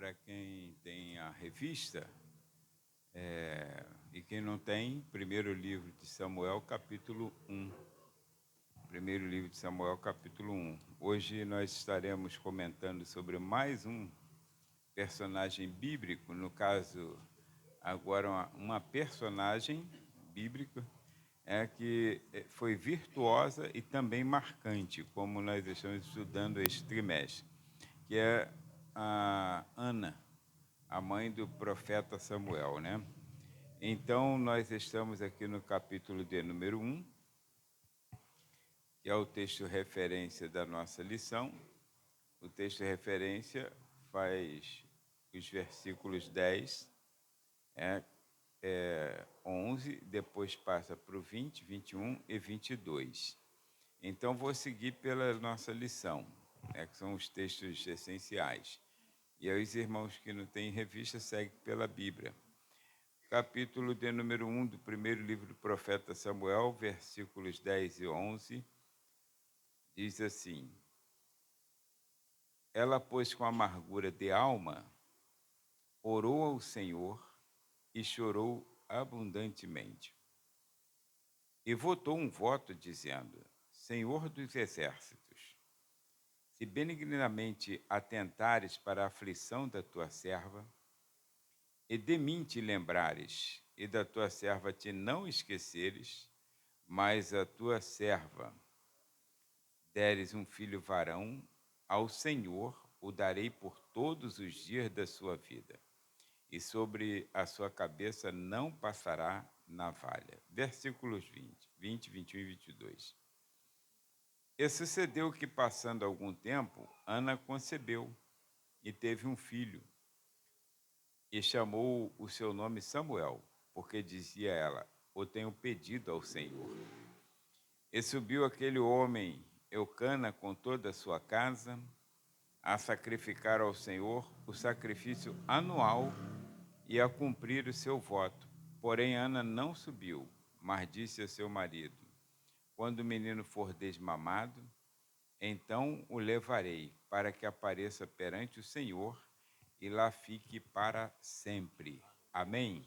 para quem tem a revista, e quem não tem, primeiro livro de Samuel, capítulo 1. Primeiro livro de Samuel, capítulo 1. Hoje nós estaremos comentando sobre mais um personagem bíblico, no caso, agora uma personagem bíblica que foi virtuosa e também marcante, como nós estamos estudando este trimestre, que é a Ana, a mãe do profeta Samuel, né? Então, nós estamos aqui no capítulo de número 1, que é o texto referência da nossa lição. O texto referência faz os versículos 10, 11, depois passa para o 20, 21 e 22. Então, vou seguir pela nossa lição, que são os textos essenciais. E aí, os irmãos que não têm revista seguem pela Bíblia. Capítulo de número 1 do primeiro livro do profeta Samuel, versículos 10 e 11, diz assim: Ela, pois, com amargura de alma, orou ao Senhor e chorou abundantemente. E votou um voto, dizendo: Senhor dos exércitos, se benignamente atentares para a aflição da tua serva, e de mim te lembrares, e da tua serva te não esqueceres, mas a tua serva deres um filho varão, ao Senhor o darei por todos os dias da sua vida, e sobre a sua cabeça não passará navalha. Versículos 20, 21 e 22. E sucedeu que, passando algum tempo, Ana concebeu e teve um filho, e chamou o seu nome Samuel, porque dizia ela: O tenho pedido ao Senhor. E subiu aquele homem, Eucana, com toda a sua casa, a sacrificar ao Senhor o sacrifício anual e a cumprir o seu voto. Porém, Ana não subiu, mas disse a seu marido: Quando o menino for desmamado, então o levarei, para que apareça perante o Senhor e lá fique para sempre. Amém?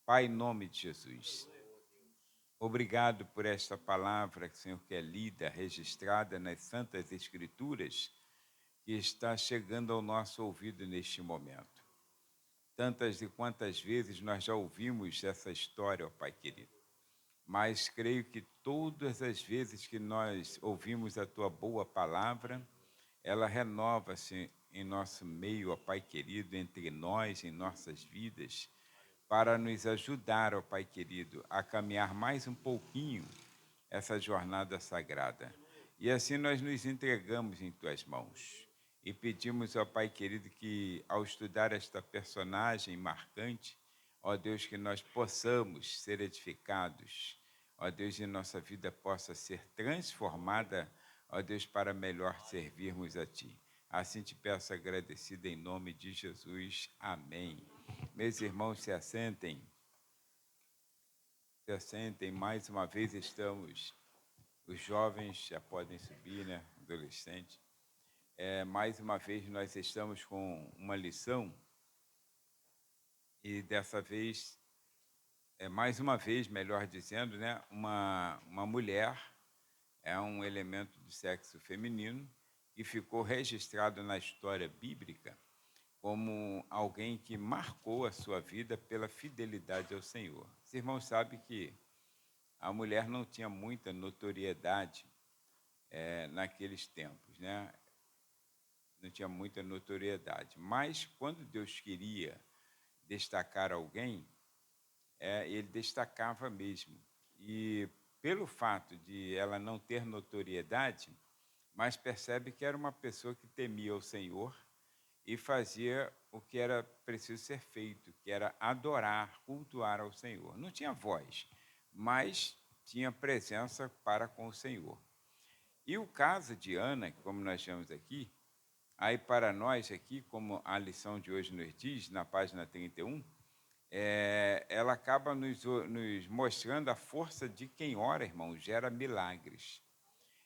Pai, em nome de Jesus, obrigado por esta palavra, Senhor, que é lida, registrada nas Santas Escrituras, que está chegando ao nosso ouvido neste momento. Tantas e quantas vezes nós já ouvimos essa história, ó Pai querido, mas creio que todas as vezes que nós ouvimos a Tua boa palavra, ela renova-se em nosso meio, ó Pai querido, entre nós, em nossas vidas, para nos ajudar, ó Pai querido, a caminhar mais um pouquinho essa jornada sagrada. E assim nós nos entregamos em Tuas mãos e pedimos, ó Pai querido, que ao estudar esta personagem marcante, ó Deus, que nós possamos ser edificados, ó Deus, e nossa vida possa ser transformada, ó Deus, para melhor servirmos a Ti. Assim te peço agradecido em nome de Jesus. Amém. Meus irmãos, se assentem. Se assentem. Mais uma vez estamos, os jovens já podem subir, né? Adolescentes. Mais uma vez nós estamos com uma lição e dessa vez, mais uma vez, melhor dizendo, né? Uma mulher é um elemento do sexo feminino que ficou registrado na história bíblica como alguém que marcou a sua vida pela fidelidade ao Senhor. Os irmãos sabem que a mulher não tinha muita notoriedade naqueles tempos, né? Não tinha muita notoriedade. Mas quando Deus queria destacar alguém, ele destacava mesmo. E pelo fato de ela não ter notoriedade, mas percebe que era uma pessoa que temia o Senhor e fazia o que era preciso ser feito, que era adorar, cultuar ao Senhor. Não tinha voz, mas tinha presença para com o Senhor. E o caso de Ana, como nós chamamos aqui, aí para nós aqui, como a lição de hoje nos diz, na página 31, ela acaba nos mostrando a força de quem ora, irmão, gera milagres.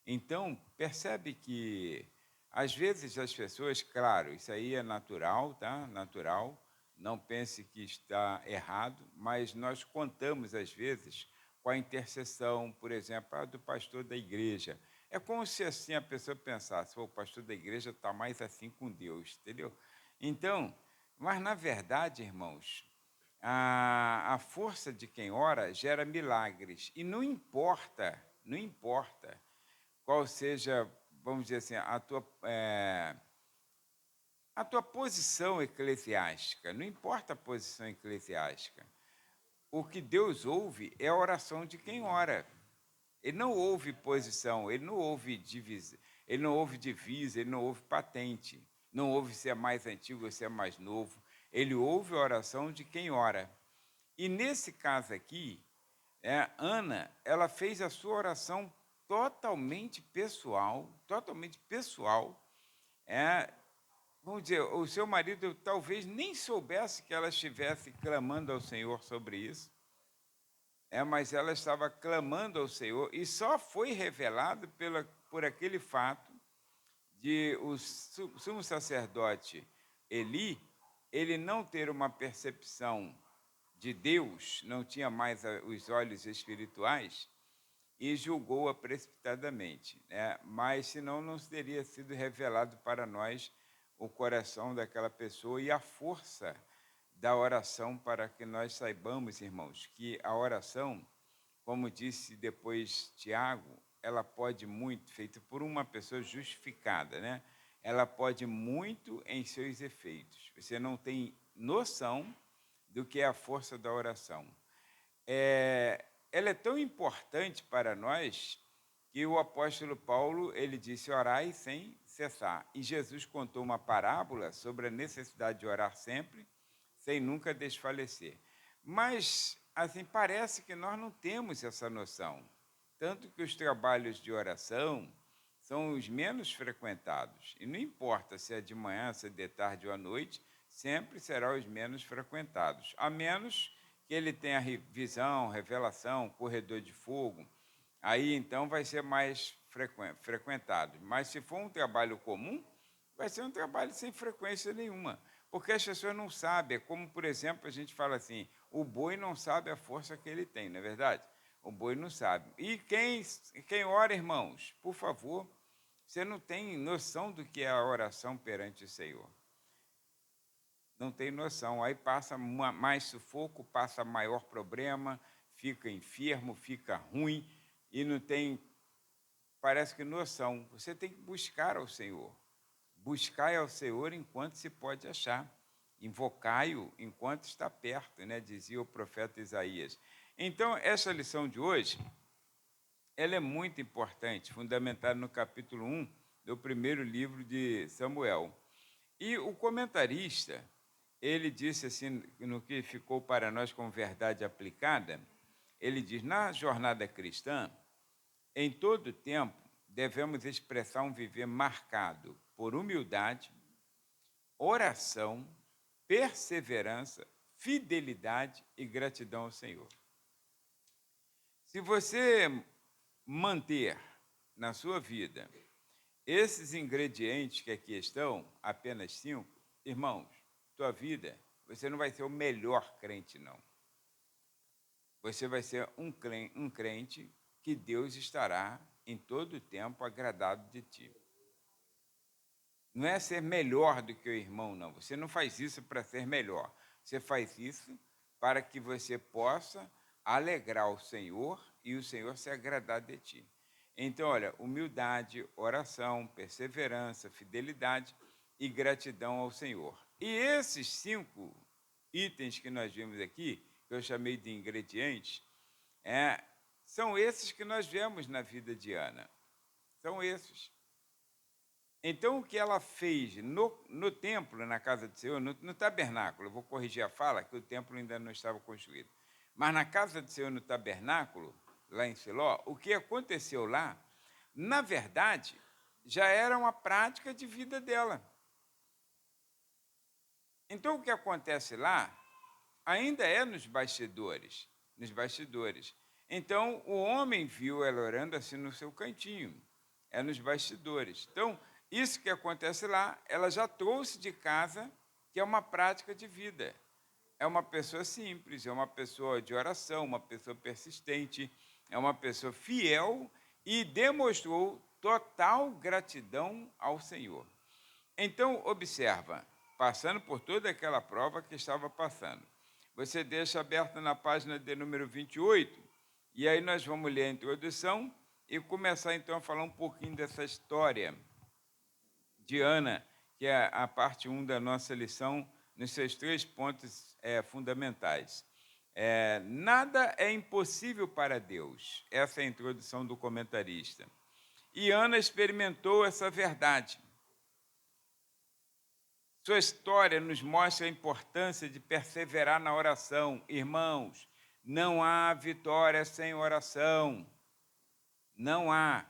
Então, percebe que Às vezes as pessoas, claro, isso aí é natural, tá? Natural, não pense que está errado, mas nós contamos às vezes com a intercessão, por exemplo, do pastor da igreja. É como se assim a pessoa pensasse: "Pô, o pastor da igreja está mais assim com Deus", entendeu? Então, mas na verdade, irmãos, a força de quem ora gera milagres, e não importa, não importa qual seja, vamos dizer assim, a tua posição eclesiástica, não importa a posição eclesiástica. O que Deus ouve é a oração de quem ora. Ele não ouve posição, ele não ouve divisa, ele não ouve patente, não ouve se é mais antigo ou se é mais novo. Ele ouve a oração de quem ora. E nesse caso aqui, Ana, ela fez a sua oração totalmente pessoal. É, vamos dizer, o seu marido talvez nem soubesse que ela estivesse clamando ao Senhor sobre isso, mas ela estava clamando ao Senhor e só foi revelado por aquele fato de o sumo sacerdote Eli, ele não ter uma percepção de Deus, não tinha mais os olhos espirituais, e julgou-a precipitadamente, né? Mas senão não teria sido revelado para nós o coração daquela pessoa e a força da oração, para que nós saibamos, irmãos, que a oração, como disse depois Tiago, ela pode muito, feita por uma pessoa justificada, né? Ela pode muito em seus efeitos. Você não tem noção do que é a força da oração. Ela é tão importante para nós que o apóstolo Paulo, ele disse: orai sem cessar. E Jesus contou uma parábola sobre a necessidade de orar sempre, sem nunca desfalecer. Mas, assim, parece que nós não temos essa noção. Tanto que os trabalhos de oração são os menos frequentados. E não importa se é de manhã, se é de tarde ou à noite, sempre serão os menos frequentados. A menos que ele tenha visão, revelação, corredor de fogo, aí então vai ser mais frequentado. Mas se for um trabalho comum, vai ser um trabalho sem frequência nenhuma, porque as pessoas não sabem. É como, por exemplo, a gente fala assim: o boi não sabe a força que ele tem, não é verdade? O boi não sabe. E quem ora, irmãos, por favor, você não tem noção do que é a oração perante o Senhor. Não tem noção. Aí passa mais sufoco, passa maior problema, fica enfermo, fica ruim e não tem, parece que, noção. Você tem que buscar ao Senhor. Buscai ao Senhor enquanto se pode achar. Invocai-o enquanto está perto, né? Dizia o profeta Isaías. Então, essa lição de hoje, ela é muito importante, fundamentada no capítulo 1 do primeiro livro de Samuel. E o comentarista, ele disse assim, no que ficou para nós como verdade aplicada, ele diz: na jornada cristã, em todo tempo, devemos expressar um viver marcado por humildade, oração, perseverança, fidelidade e gratidão ao Senhor. Se você manter na sua vida esses ingredientes que aqui estão, apenas 5, irmãos, tua vida, você não vai ser o melhor crente, não. Você vai ser um crente que Deus estará em todo o tempo agradado de ti. Não é ser melhor do que o irmão, não. Você não faz isso para ser melhor. Você faz isso para que você possa alegrar o Senhor e o Senhor se agradar de ti. Então, olha, humildade, oração, perseverança, fidelidade e gratidão ao Senhor. E esses 5 itens que nós vimos aqui, que eu chamei de ingredientes, são esses que nós vemos na vida de Ana. São esses. Então, o que ela fez no templo, na casa do Senhor, no tabernáculo, eu vou corrigir a fala, que o templo ainda não estava construído, mas na casa do Senhor, no tabernáculo, lá em Siló, o que aconteceu lá, na verdade, já era uma prática de vida dela. Então, o que acontece lá, ainda é nos bastidores, nos bastidores. Então, o homem viu ela orando assim no seu cantinho, é nos bastidores. Então, isso que acontece lá, ela já trouxe de casa, que é uma prática de vida. É uma pessoa simples, é uma pessoa de oração, uma pessoa persistente, é uma pessoa fiel e demonstrou total gratidão ao Senhor. Então, observa, passando por toda aquela prova que estava passando. Você deixa aberto na página de número 28, e aí nós vamos ler a introdução e começar então a falar um pouquinho dessa história de Ana, que é a parte 1 da nossa lição, nos seus 3 pontos fundamentais. Nada é impossível para Deus. Essa é a introdução do comentarista. E Ana experimentou essa verdade. Sua história nos mostra a importância de perseverar na oração. Irmãos, não há vitória sem oração. Não há.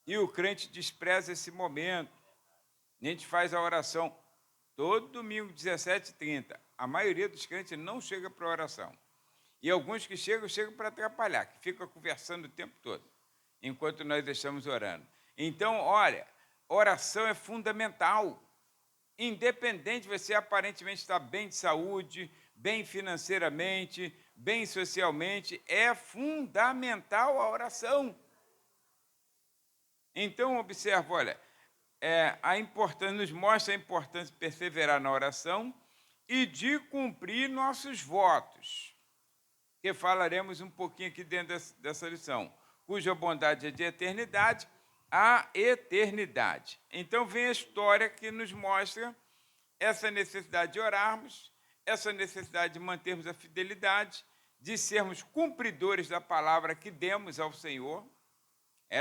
E o crente despreza esse momento. A gente faz a oração todo domingo, 17h30. A maioria dos crentes não chega para a oração. E alguns que chegam para atrapalhar, que ficam conversando o tempo todo, enquanto nós estamos orando. Então, olha, oração é fundamental. Independente de você aparentemente estar bem de saúde, bem financeiramente, bem socialmente, é fundamental a oração. Então, observa, olha, a importância, nos mostra a importância de perseverar na oração e de cumprir nossos votos, que falaremos um pouquinho aqui dentro dessa lição, cuja bondade é de eternidade a eternidade. Então vem a história que nos mostra essa necessidade de orarmos, essa necessidade de mantermos a fidelidade, de sermos cumpridores da palavra que demos ao Senhor,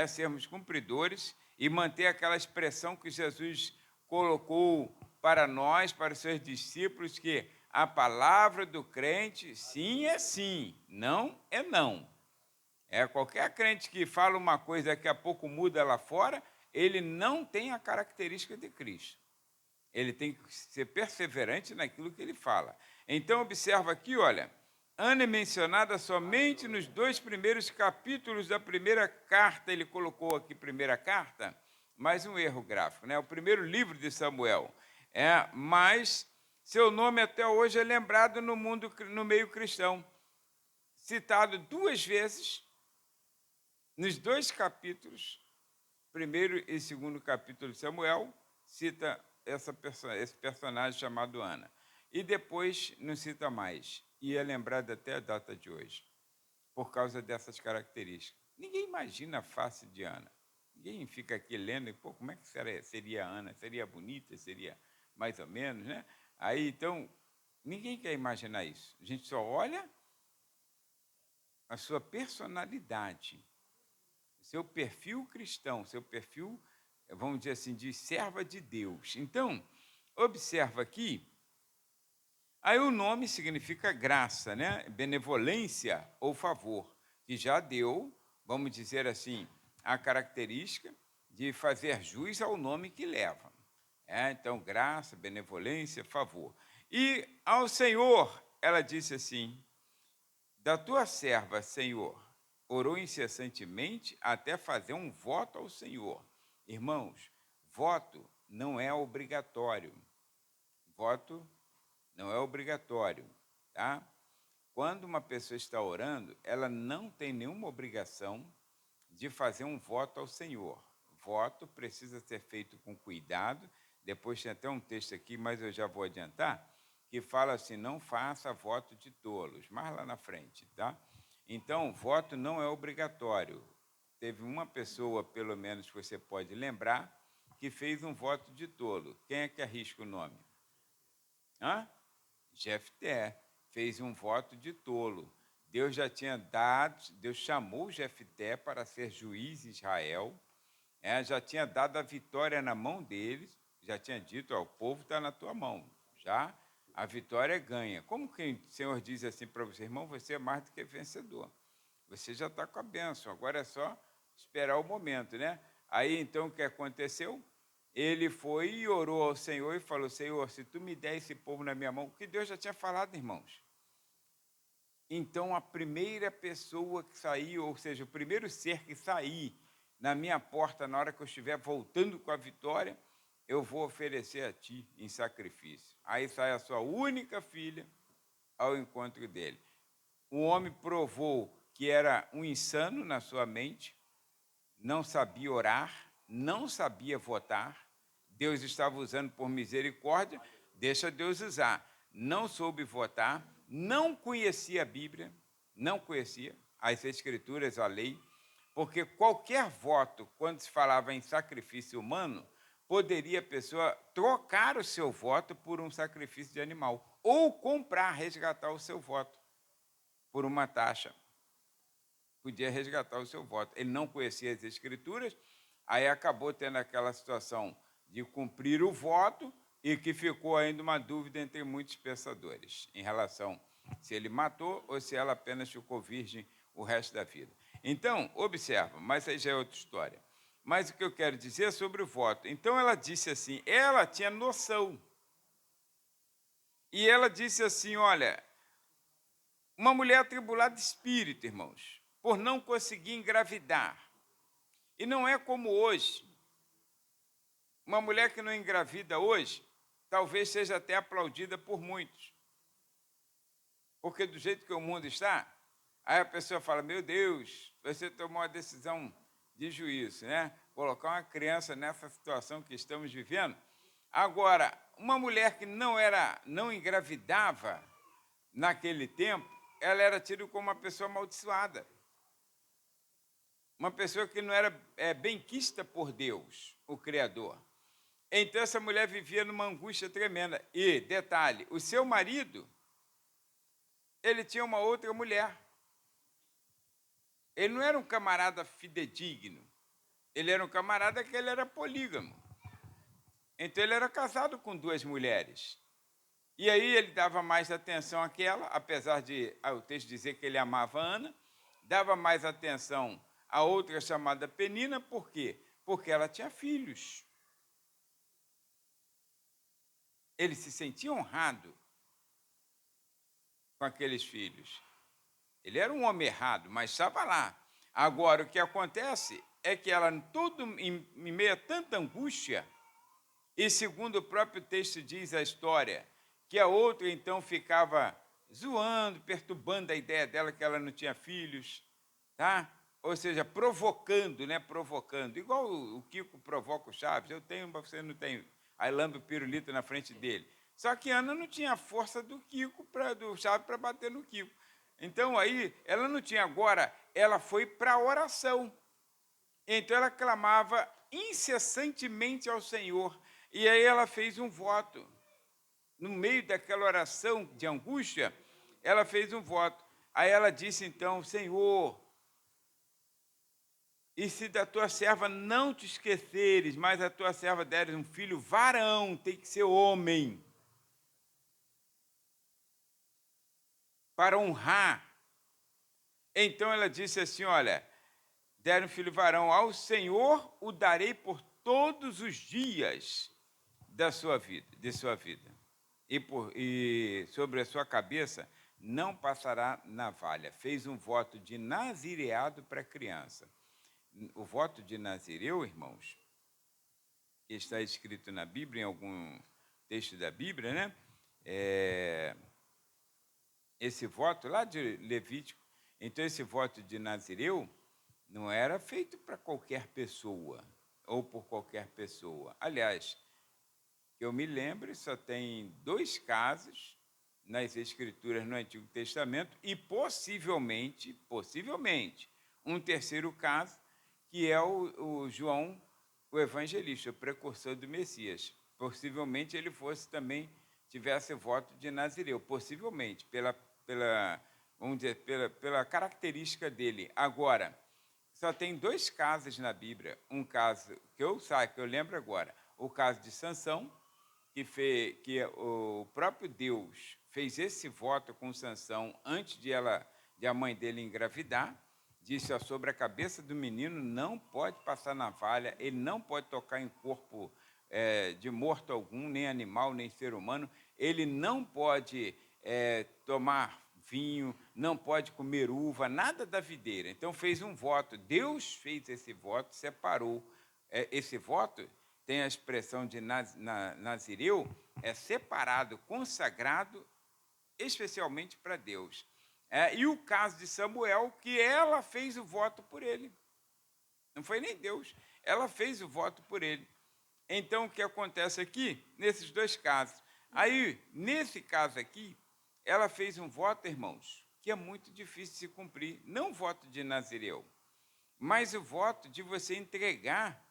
sermos cumpridores e manter aquela expressão que Jesus colocou para nós, para os seus discípulos, que a palavra do crente, sim é sim, não é não. Qualquer crente que fala uma coisa daqui a pouco muda lá fora, ele não tem a característica de Cristo. Ele tem que ser perseverante naquilo que ele fala. Então, observa aqui, olha, Ana é mencionada somente nos 2 primeiros capítulos da primeira carta. Ele colocou aqui primeira carta, mais um erro gráfico, né? O primeiro livro de Samuel. Mas seu nome até hoje é lembrado no meio cristão, citado 2 vezes nos 2 capítulos, primeiro e segundo capítulo de Samuel, cita esse personagem chamado Ana. E depois não cita mais. E é lembrado até a data de hoje, por causa dessas características. Ninguém imagina a face de Ana. Ninguém fica aqui lendo e, como é que seria a Ana? Seria bonita? Seria mais ou menos, né? Aí, então, ninguém quer imaginar isso. A gente só olha a sua personalidade, seu perfil cristão, seu perfil, vamos dizer assim, de serva de Deus. Então, observa aqui, aí o nome significa graça, né? Benevolência ou favor, que já deu, vamos dizer assim, a característica de fazer jus ao nome que leva. Então, graça, benevolência, favor. E ao Senhor, ela disse assim, da tua serva, Senhor, orou incessantemente até fazer um voto ao Senhor. Irmãos, voto não é obrigatório. Voto não é obrigatório, tá? Quando uma pessoa está orando, ela não tem nenhuma obrigação de fazer um voto ao Senhor. Voto precisa ser feito com cuidado. Depois tem até um texto aqui, mas eu já vou adiantar, que fala assim, não faça voto de tolos, mais lá na frente, tá? Então, voto não é obrigatório. Teve uma pessoa, pelo menos, que você pode lembrar, que fez um voto de tolo. Quem é que arrisca o nome? Jefté fez um voto de tolo. Deus já tinha dado, Deus chamou Jefté para ser juiz em Israel, já tinha dado a vitória na mão deles, já tinha dito, o povo está na tua mão, já a vitória é ganha. Como que o Senhor diz assim para você, irmão, você é mais do que vencedor. Você já está com a bênção, agora é só esperar o momento, né? Aí, então, o que aconteceu? Ele foi e orou ao Senhor e falou, Senhor, se tu me der esse povo na minha mão, que Deus já tinha falado, irmãos. Então, a primeira pessoa que saiu, ou seja, o primeiro ser que sair na minha porta, na hora que eu estiver voltando com a vitória, eu vou oferecer a ti em sacrifício. Aí sai a sua única filha ao encontro dele. O homem provou que era um insano na sua mente, não sabia orar, não sabia votar. Deus estava usando por misericórdia, deixa Deus usar. Não soube votar, não conhecia a Bíblia, não conhecia as Escrituras, a lei, porque qualquer voto, quando se falava em sacrifício humano, poderia a pessoa trocar o seu voto por um sacrifício de animal, ou comprar, resgatar o seu voto por uma taxa. Podia resgatar o seu voto. Ele não conhecia as Escrituras, aí acabou tendo aquela situação de cumprir o voto e que ficou ainda uma dúvida entre muitos pensadores em relação se ele matou ou se ela apenas ficou virgem o resto da vida. Então, observa, mas aí já é outra história. Mas o que eu quero dizer é sobre o voto. Então, ela disse assim, ela tinha noção. E ela disse assim, olha, uma mulher atribulada de espírito, irmãos, por não conseguir engravidar. E não é como hoje. Uma mulher que não engravida hoje, talvez seja até aplaudida por muitos. Porque do jeito que o mundo está, aí a pessoa fala, meu Deus, você tomou uma decisão de juízo, né? Colocar uma criança nessa situação que estamos vivendo. Agora, uma mulher que não engravidava naquele tempo, ela era tida como uma pessoa amaldiçoada. Uma pessoa que não era benquista por Deus, o Criador. Então, essa mulher vivia numa angústia tremenda. E, detalhe, o seu marido, ele tinha uma outra mulher. Ele não era um camarada fidedigno. Ele era um camarada que ele era polígamo. Então, ele era casado com 2 mulheres. E aí ele dava mais atenção àquela, apesar de o texto dizer que ele amava a Ana, dava mais atenção à outra chamada Penina, por quê? Porque ela tinha filhos. Ele se sentia honrado com aqueles filhos. Ele era um homem errado, mas estava lá. Agora, o que acontece é que ela, em meio a tanta angústia, e segundo o próprio texto diz a história, que a outra então ficava zoando, perturbando a ideia dela que ela não tinha filhos, tá? Ou seja, provocando, né? Provocando. Igual o Kiko provoca o Chaves, eu tenho, mas você não tem. Aí lambe o pirulito na frente dele. Só que Ana não tinha a força do Kiko, do Chaves, para bater no Kiko. Então, aí, ela não tinha. Agora, ela foi para a oração. Então, ela clamava incessantemente ao Senhor. E aí ela fez um voto. No meio daquela oração de angústia, ela fez um voto. Aí ela disse, então, Senhor, e se da tua serva não te esqueceres, mas a tua serva deres um filho varão, tem que ser homem, para honrar. Então ela disse assim, olha, der um filho varão ao Senhor, o darei por todos os dias de sua vida. E sobre a sua cabeça não passará navalha. Fez um voto de nazireado para a criança. O voto de nazireu, irmãos, que está escrito na Bíblia, em algum texto da Bíblia, né? Esse voto lá de Levítico, então esse voto de nazireu não era feito para qualquer pessoa, ou por qualquer pessoa. Aliás, que eu me lembre, só tem 2 casos nas Escrituras no Antigo Testamento e possivelmente, um terceiro caso, que é o João, o evangelista, o precursor do Messias. Possivelmente ele tivesse voto de nazireu, possivelmente, vamos dizer, pela característica dele. Agora, só tem 2 casos na Bíblia, um caso que eu lembro agora, o caso de Sansão, que o próprio Deus fez esse voto com Sansão antes de a mãe dele engravidar, disse, sobre a cabeça do menino não pode passar navalha, ele não pode tocar em corpo de morto algum, nem animal, nem ser humano, ele não pode tomar vinho, não pode comer uva, nada da videira. Então fez um voto. Deus fez esse voto, separou. Esse voto tem a expressão de nazireu, é separado, consagrado especialmente para Deus. E o caso de Samuel, que ela fez o voto por ele. Não foi nem Deus, ela fez o voto por ele. Então, o que acontece aqui, nesses dois casos? Aí, nesse caso aqui, ela fez um voto, irmãos, que é muito difícil de se cumprir. Não o voto de Nazireu, mas o voto de você entregar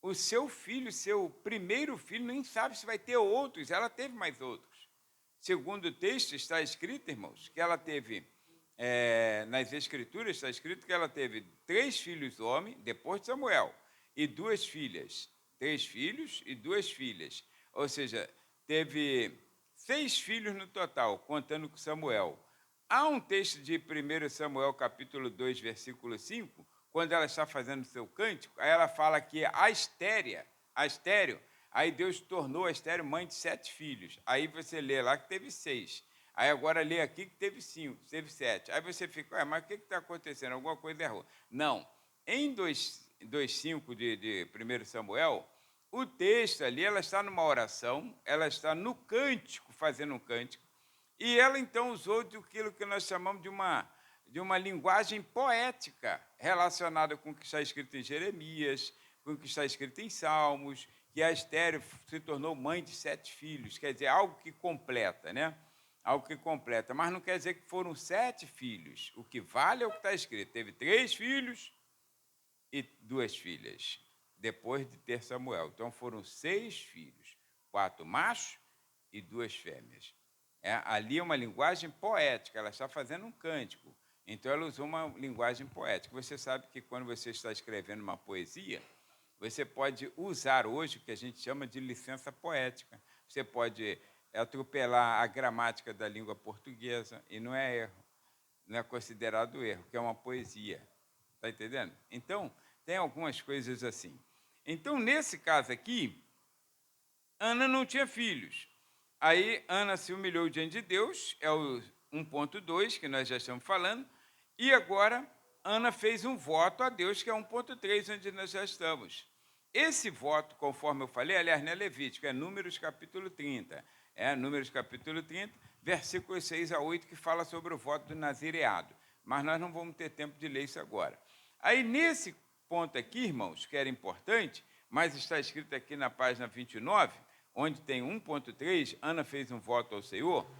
o seu filho, seu primeiro filho, nem sabe se vai ter outros, ela teve mais outros. Segundo o texto, está escrito, irmãos, que ela teve, nas Escrituras está escrito que ela teve 3 filhos homens, depois de Samuel, e 2 filhas. 3 filhos e 2 filhas. Ou seja, teve 6 filhos no total, contando com Samuel. Há um texto de 1 Samuel, capítulo 2, versículo 5, quando ela está fazendo o seu cântico, aí ela fala que a Estéreo, aí Deus tornou a Estéreo mãe de 7 filhos. Aí você lê lá que teve 6. Aí agora lê aqui que teve 5, teve 7. Aí você fica, mas o que está acontecendo? Alguma coisa errou. Não. Em 2,5 de 1 Samuel, o texto ali, ela está numa oração, ela está no cântico, fazendo um cântico, e ela então usou aquilo que nós chamamos de uma linguagem poética relacionada com o que está escrito em Jeremias, com o que está escrito em Salmos, que a Estéreo se tornou mãe de 7 filhos, quer dizer, algo que completa, né? Algo que completa, mas não quer dizer que foram 7 filhos. O que vale é o que está escrito. Teve 3 filhos e 2 filhas, depois de ter Samuel. Então foram 6 filhos, 4 machos e 2 fêmeas. Ali é uma linguagem poética, ela está fazendo um cântico. Então ela usou uma linguagem poética. Você sabe que quando você está escrevendo uma poesia, você pode usar hoje o que a gente chama de licença poética. Você pode atropelar a gramática da língua portuguesa, e não é erro, não é considerado erro, que é uma poesia. Está entendendo? Então, tem algumas coisas assim. Então, nesse caso aqui, Ana não tinha filhos. Aí, Ana se humilhou diante de Deus, é o 1.2 que nós já estamos falando, e agora Ana fez um voto a Deus, que é 1.3, onde nós já estamos. Esse voto, conforme eu falei, aliás, não é Levítico, é Números capítulo 30. Números capítulo 30, versículos 6 a 8, que fala sobre o voto do nazireado. Mas nós não vamos ter tempo de ler isso agora. Aí, nesse ponto aqui, irmãos, que era importante, mas está escrito aqui na página 29, onde tem 1.3, Ana fez um voto ao Senhor.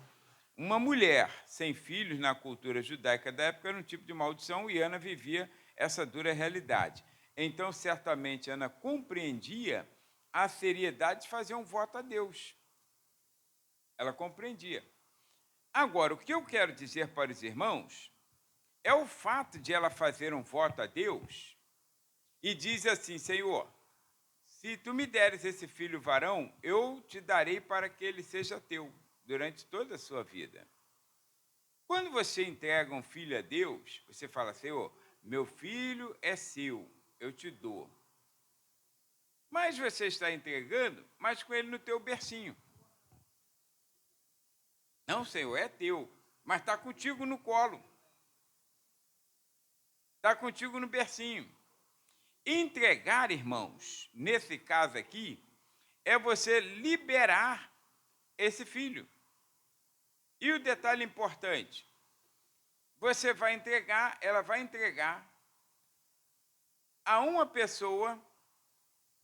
Uma mulher sem filhos na cultura judaica da época era um tipo de maldição, e Ana vivia essa dura realidade. Então, certamente, Ana compreendia a seriedade de fazer um voto a Deus. Ela compreendia. Agora, o que eu quero dizer para os irmãos é o fato de ela fazer um voto a Deus e diz assim: Senhor, se tu me deres esse filho varão, eu te darei para que ele seja teu durante toda a sua vida. Quando você entrega um filho a Deus, você fala: Senhor, meu filho é seu, eu te dou. Mas você está entregando, mas com ele no teu bercinho. Não, Senhor, é teu, mas está contigo no colo. Está contigo no bercinho. Entregar, irmãos, nesse caso aqui, é você liberar esse filho. E o detalhe importante, você vai entregar, ela vai entregar a uma pessoa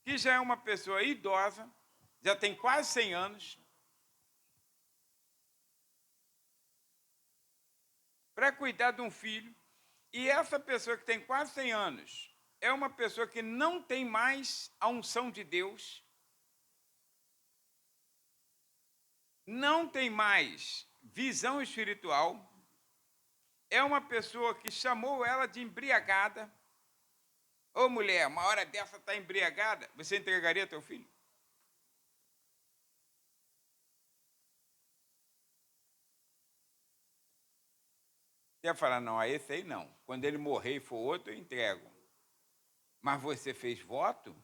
que já é uma pessoa idosa, já tem quase 100 anos, para cuidar de um filho, e essa pessoa que tem quase 100 anos é uma pessoa que não tem mais a unção de Deus, não tem mais visão espiritual, é uma pessoa que chamou ela de embriagada. Ô mulher, uma hora dessa está embriagada, você entregaria teu filho? Você ia falar: não, a esse aí não. Quando ele morrer e for outro, eu entrego. Mas você fez voto?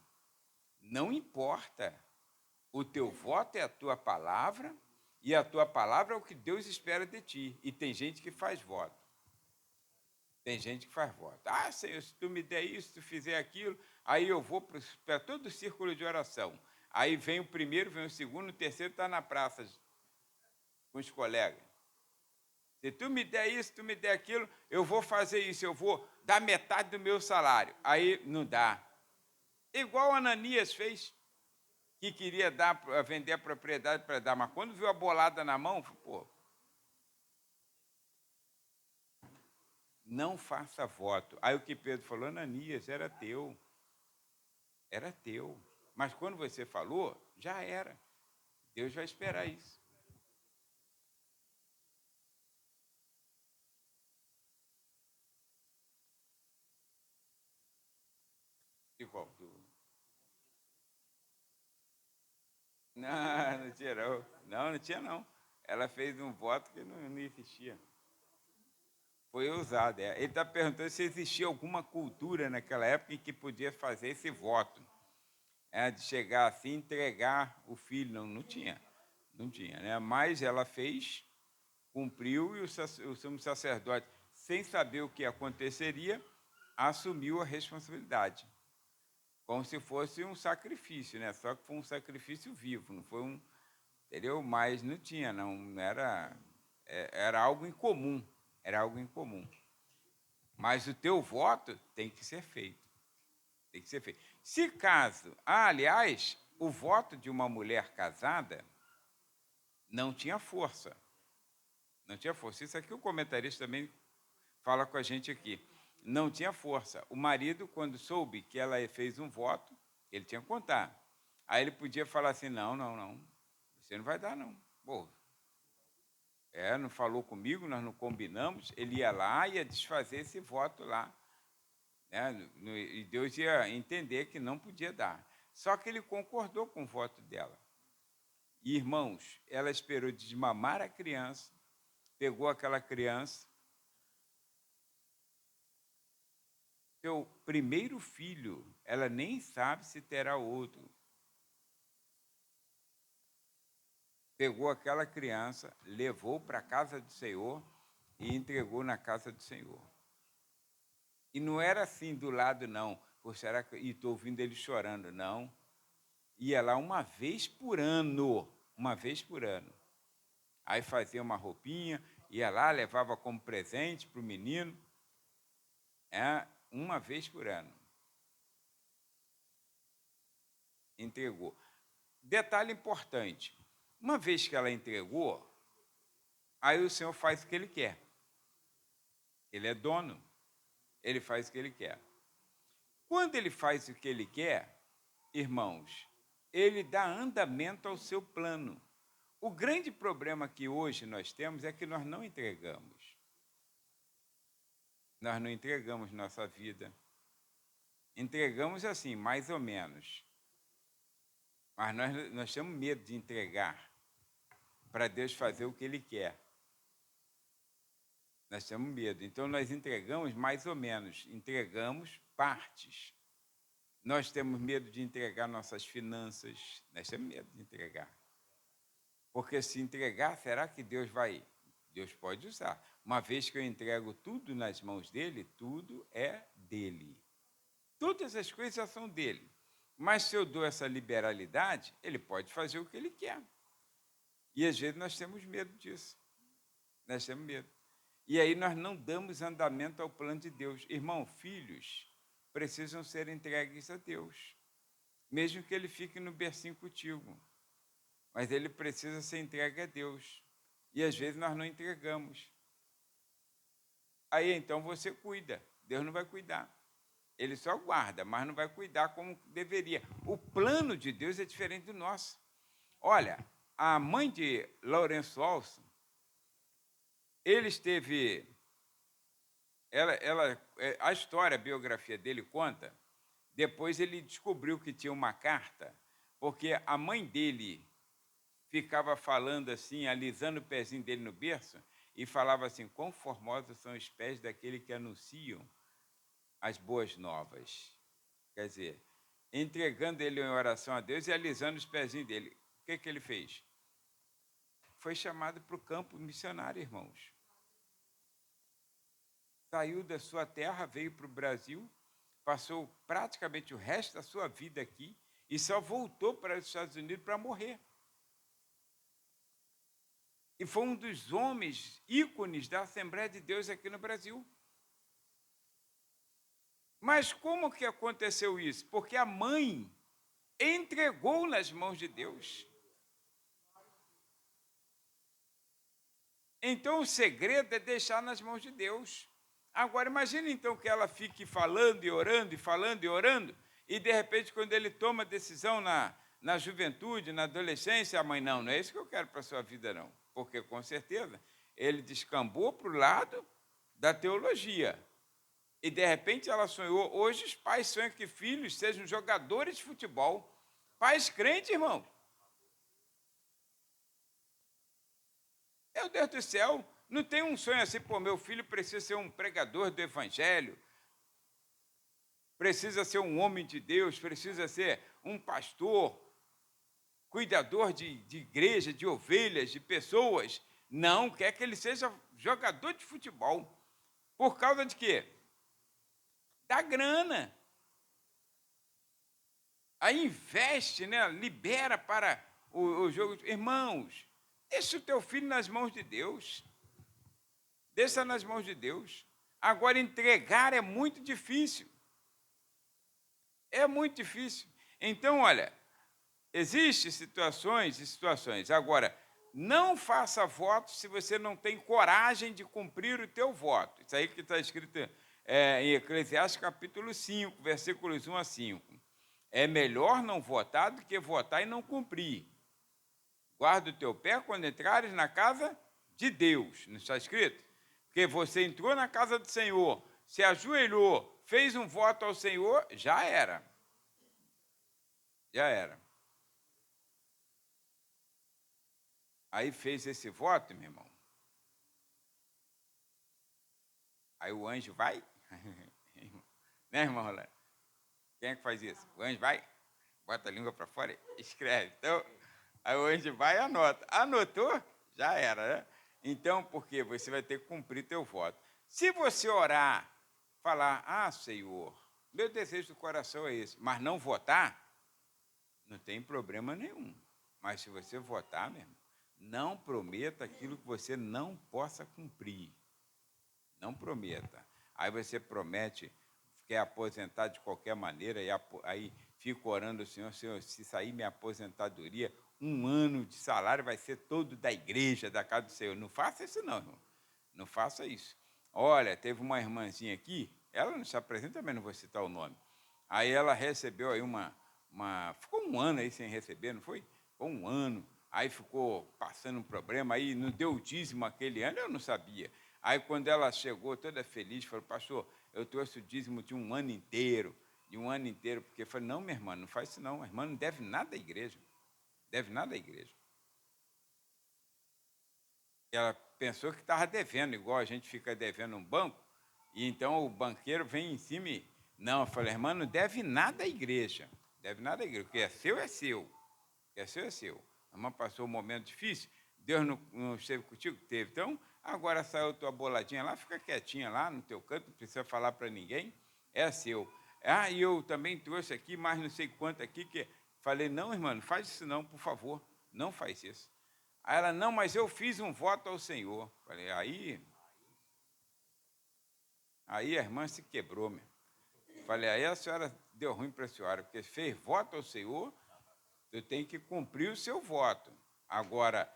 Não importa. O teu voto é a tua palavra, E a tua palavra é o que Deus espera de ti. E tem gente que faz voto. Tem gente que faz voto. Ah, Senhor, se tu me der isso, se tu fizer aquilo, aí eu vou para todo o círculo de oração. Aí vem o primeiro, vem o segundo, o terceiro está na praça com os colegas. Se tu me der isso, tu me der aquilo, eu vou fazer isso, eu vou dar metade do meu salário. Aí não dá. Igual Ananias fez, que queria vender a propriedade para dar, mas quando viu a bolada na mão, pô, não faça voto. Aí o que Pedro falou, Ananias, era teu. Era teu. Mas quando você falou, já era. Deus vai esperar isso. Igual. Não, não tinha não. Não, não tinha não. Ela fez um voto que não existia. Foi usado. Ele está perguntando se existia alguma cultura naquela época em que podia fazer esse voto. De chegar assim, entregar o filho. Não, não tinha. Não tinha, né? Mas ela fez, cumpriu, e o sumo sacerdote, sem saber o que aconteceria, assumiu a responsabilidade. Como se fosse um sacrifício, né? Só que foi um sacrifício vivo, não foi um. Entendeu? Mas não tinha, não era. Era algo incomum. Era algo incomum. Mas o teu voto tem que ser feito. Tem que ser feito. Se caso. Aliás, o voto de uma mulher casada não tinha força. Não tinha força. Isso aqui o comentarista também fala com a gente aqui. Não tinha força. O marido, quando soube que ela fez um voto, ele tinha que contar. Aí ele podia falar assim: não, não, não. Você não vai dar, não. Pô, não falou comigo, nós não combinamos. Ele ia lá e ia desfazer esse voto lá. Né? E Deus ia entender que não podia dar. Só que ele concordou com o voto dela. E, irmãos, ela esperou desmamar a criança, pegou aquela criança, seu primeiro filho, ela nem sabe se terá outro. Pegou aquela criança, levou para a casa do Senhor e entregou na casa do Senhor. E não era assim do lado, não. Pô, será que... E estou ouvindo ele chorando, não. Ia lá uma vez por ano. Uma vez por ano. Aí fazia uma roupinha, ia lá, levava como presente para o menino. Uma vez por ano. Entregou. Detalhe importante. Uma vez que ela entregou, aí o Senhor faz o que Ele quer. Ele é dono. Ele faz o que Ele quer. Quando Ele faz o que Ele quer, irmãos, Ele dá andamento ao seu plano. O grande problema que hoje nós temos é que nós não entregamos. Nós não entregamos nossa vida. Entregamos assim, mais ou menos. Mas nós temos medo de entregar para Deus fazer o que Ele quer. Nós temos medo. Então, nós entregamos mais ou menos. Entregamos partes. Nós temos medo de entregar nossas finanças. Nós temos medo de entregar. Porque se entregar, será que Deus vai... Deus pode usar. Uma vez que eu entrego tudo nas mãos dele, tudo é dele. Todas as coisas já são dele. Mas se eu dou essa liberalidade, ele pode fazer o que ele quer. E às vezes nós temos medo disso. Nós temos medo. E aí nós não damos andamento ao plano de Deus. Irmão, filhos precisam ser entregues a Deus. Mesmo que ele fique no bercinho contigo. Mas ele precisa ser entregue a Deus. E às vezes nós não entregamos. Aí então você cuida. Deus não vai cuidar. Ele só guarda, mas não vai cuidar como deveria. O plano de Deus é diferente do nosso. Olha, a mãe de Lourenço Olson, ele esteve... a história, a biografia dele conta, depois ele descobriu que tinha uma carta, porque a mãe dele ficava falando assim, alisando o pezinho dele no berço, e falava assim: quão formosos são os pés daquele que anunciam as boas novas. Quer dizer, entregando ele em oração a Deus e alisando os pezinhos dele. O que ele fez? foi chamado para o campo missionário, irmãos. Saiu da sua terra, veio para o Brasil, passou praticamente o resto da sua vida aqui e só voltou para os Estados Unidos para morrer. E foi um dos homens ícones da Assembleia de Deus aqui no Brasil. Mas como que aconteceu isso? Porque a mãe entregou nas mãos de Deus. Então o segredo é deixar nas mãos de Deus. Agora imagine então que ela fique falando e orando, e falando e orando, e de repente quando ele toma decisão na juventude, na adolescência, a mãe, não é isso que eu quero para a sua vida não. Porque com certeza ele descambou para o lado da teologia. E de repente ela sonhou, hoje os pais sonham que filhos sejam jogadores de futebol. Pais crentes, irmão. Meu Deus do céu, não tem um sonho assim, pô, meu filho precisa ser um pregador do evangelho, precisa ser um homem de Deus, precisa ser um pastor, cuidador de igreja, de ovelhas, de pessoas. Não, quer que ele seja jogador de futebol. Por causa de quê? Da grana. Aí investe, né? Libera para o jogo. Irmãos, deixa o teu filho nas mãos de Deus. Deixa nas mãos de Deus. Agora, entregar é muito difícil. É muito difícil. Então, olha, existem situações e situações. Agora, não faça voto se você não tem coragem de cumprir o teu voto. Isso aí que está escrito em Eclesiastes capítulo 5, versículos 1 a 5. É melhor não votar do que votar e não cumprir. Guarda o teu pé quando entrares na casa de Deus. Não está escrito? Porque você entrou na casa do Senhor, se ajoelhou, fez um voto ao Senhor, já era. Já era. Aí fez esse voto, meu irmão. Aí o anjo vai. Né, irmão Rolando? Quem é que faz isso? O anjo vai, bota a língua para fora e escreve. Então, aí o anjo vai e anota. Anotou? Já era, né? Então, porque você vai ter que cumprir teu voto. Se você orar, falar, Senhor, meu desejo do coração é esse, mas não votar, não tem problema nenhum. Mas se você votar, meu irmão, não prometa aquilo que você não possa cumprir. Não prometa. Aí você promete, quer aposentar de qualquer maneira, e aí fica orando, Senhor, se sair minha aposentadoria, 1 ano de salário vai ser todo da igreja, da casa do Senhor. Não faça isso não, irmão. Não faça isso. Olha, teve uma irmãzinha aqui, ela não se apresenta, mas não vou citar o nome. Aí ela recebeu aí ficou 1 ano aí sem receber, não foi? Ficou 1 ano, aí ficou passando um problema, aí não deu o dízimo aquele ano, eu não sabia. Aí quando ela chegou toda feliz, falou, pastor, eu trouxe o dízimo de 1 ano inteiro, porque eu falei, não, minha irmã, não faz isso não, a irmã não deve nada à igreja. Deve nada à igreja. Ela pensou que estava devendo, igual a gente fica devendo um banco, e então o banqueiro vem em cima e... Não, eu falei, irmã, não deve nada à igreja. Deve nada à igreja. O que é seu, é seu. O que é seu, é seu. A irmã passou um momento difícil, Deus não esteve contigo? Teve. Então, agora saiu tua boladinha lá, fica quietinha lá no teu canto, não precisa falar para ninguém, é seu. E eu também trouxe aqui mais não sei quanto aqui, que... Falei, não, irmã, não faz isso não, por favor, não faz isso. Aí ela, não, mas eu fiz um voto ao Senhor. Falei, aí a irmã se quebrou, meu. Falei, aí a senhora deu ruim para a senhora, porque fez voto ao Senhor, eu tenho que cumprir o seu voto. Agora,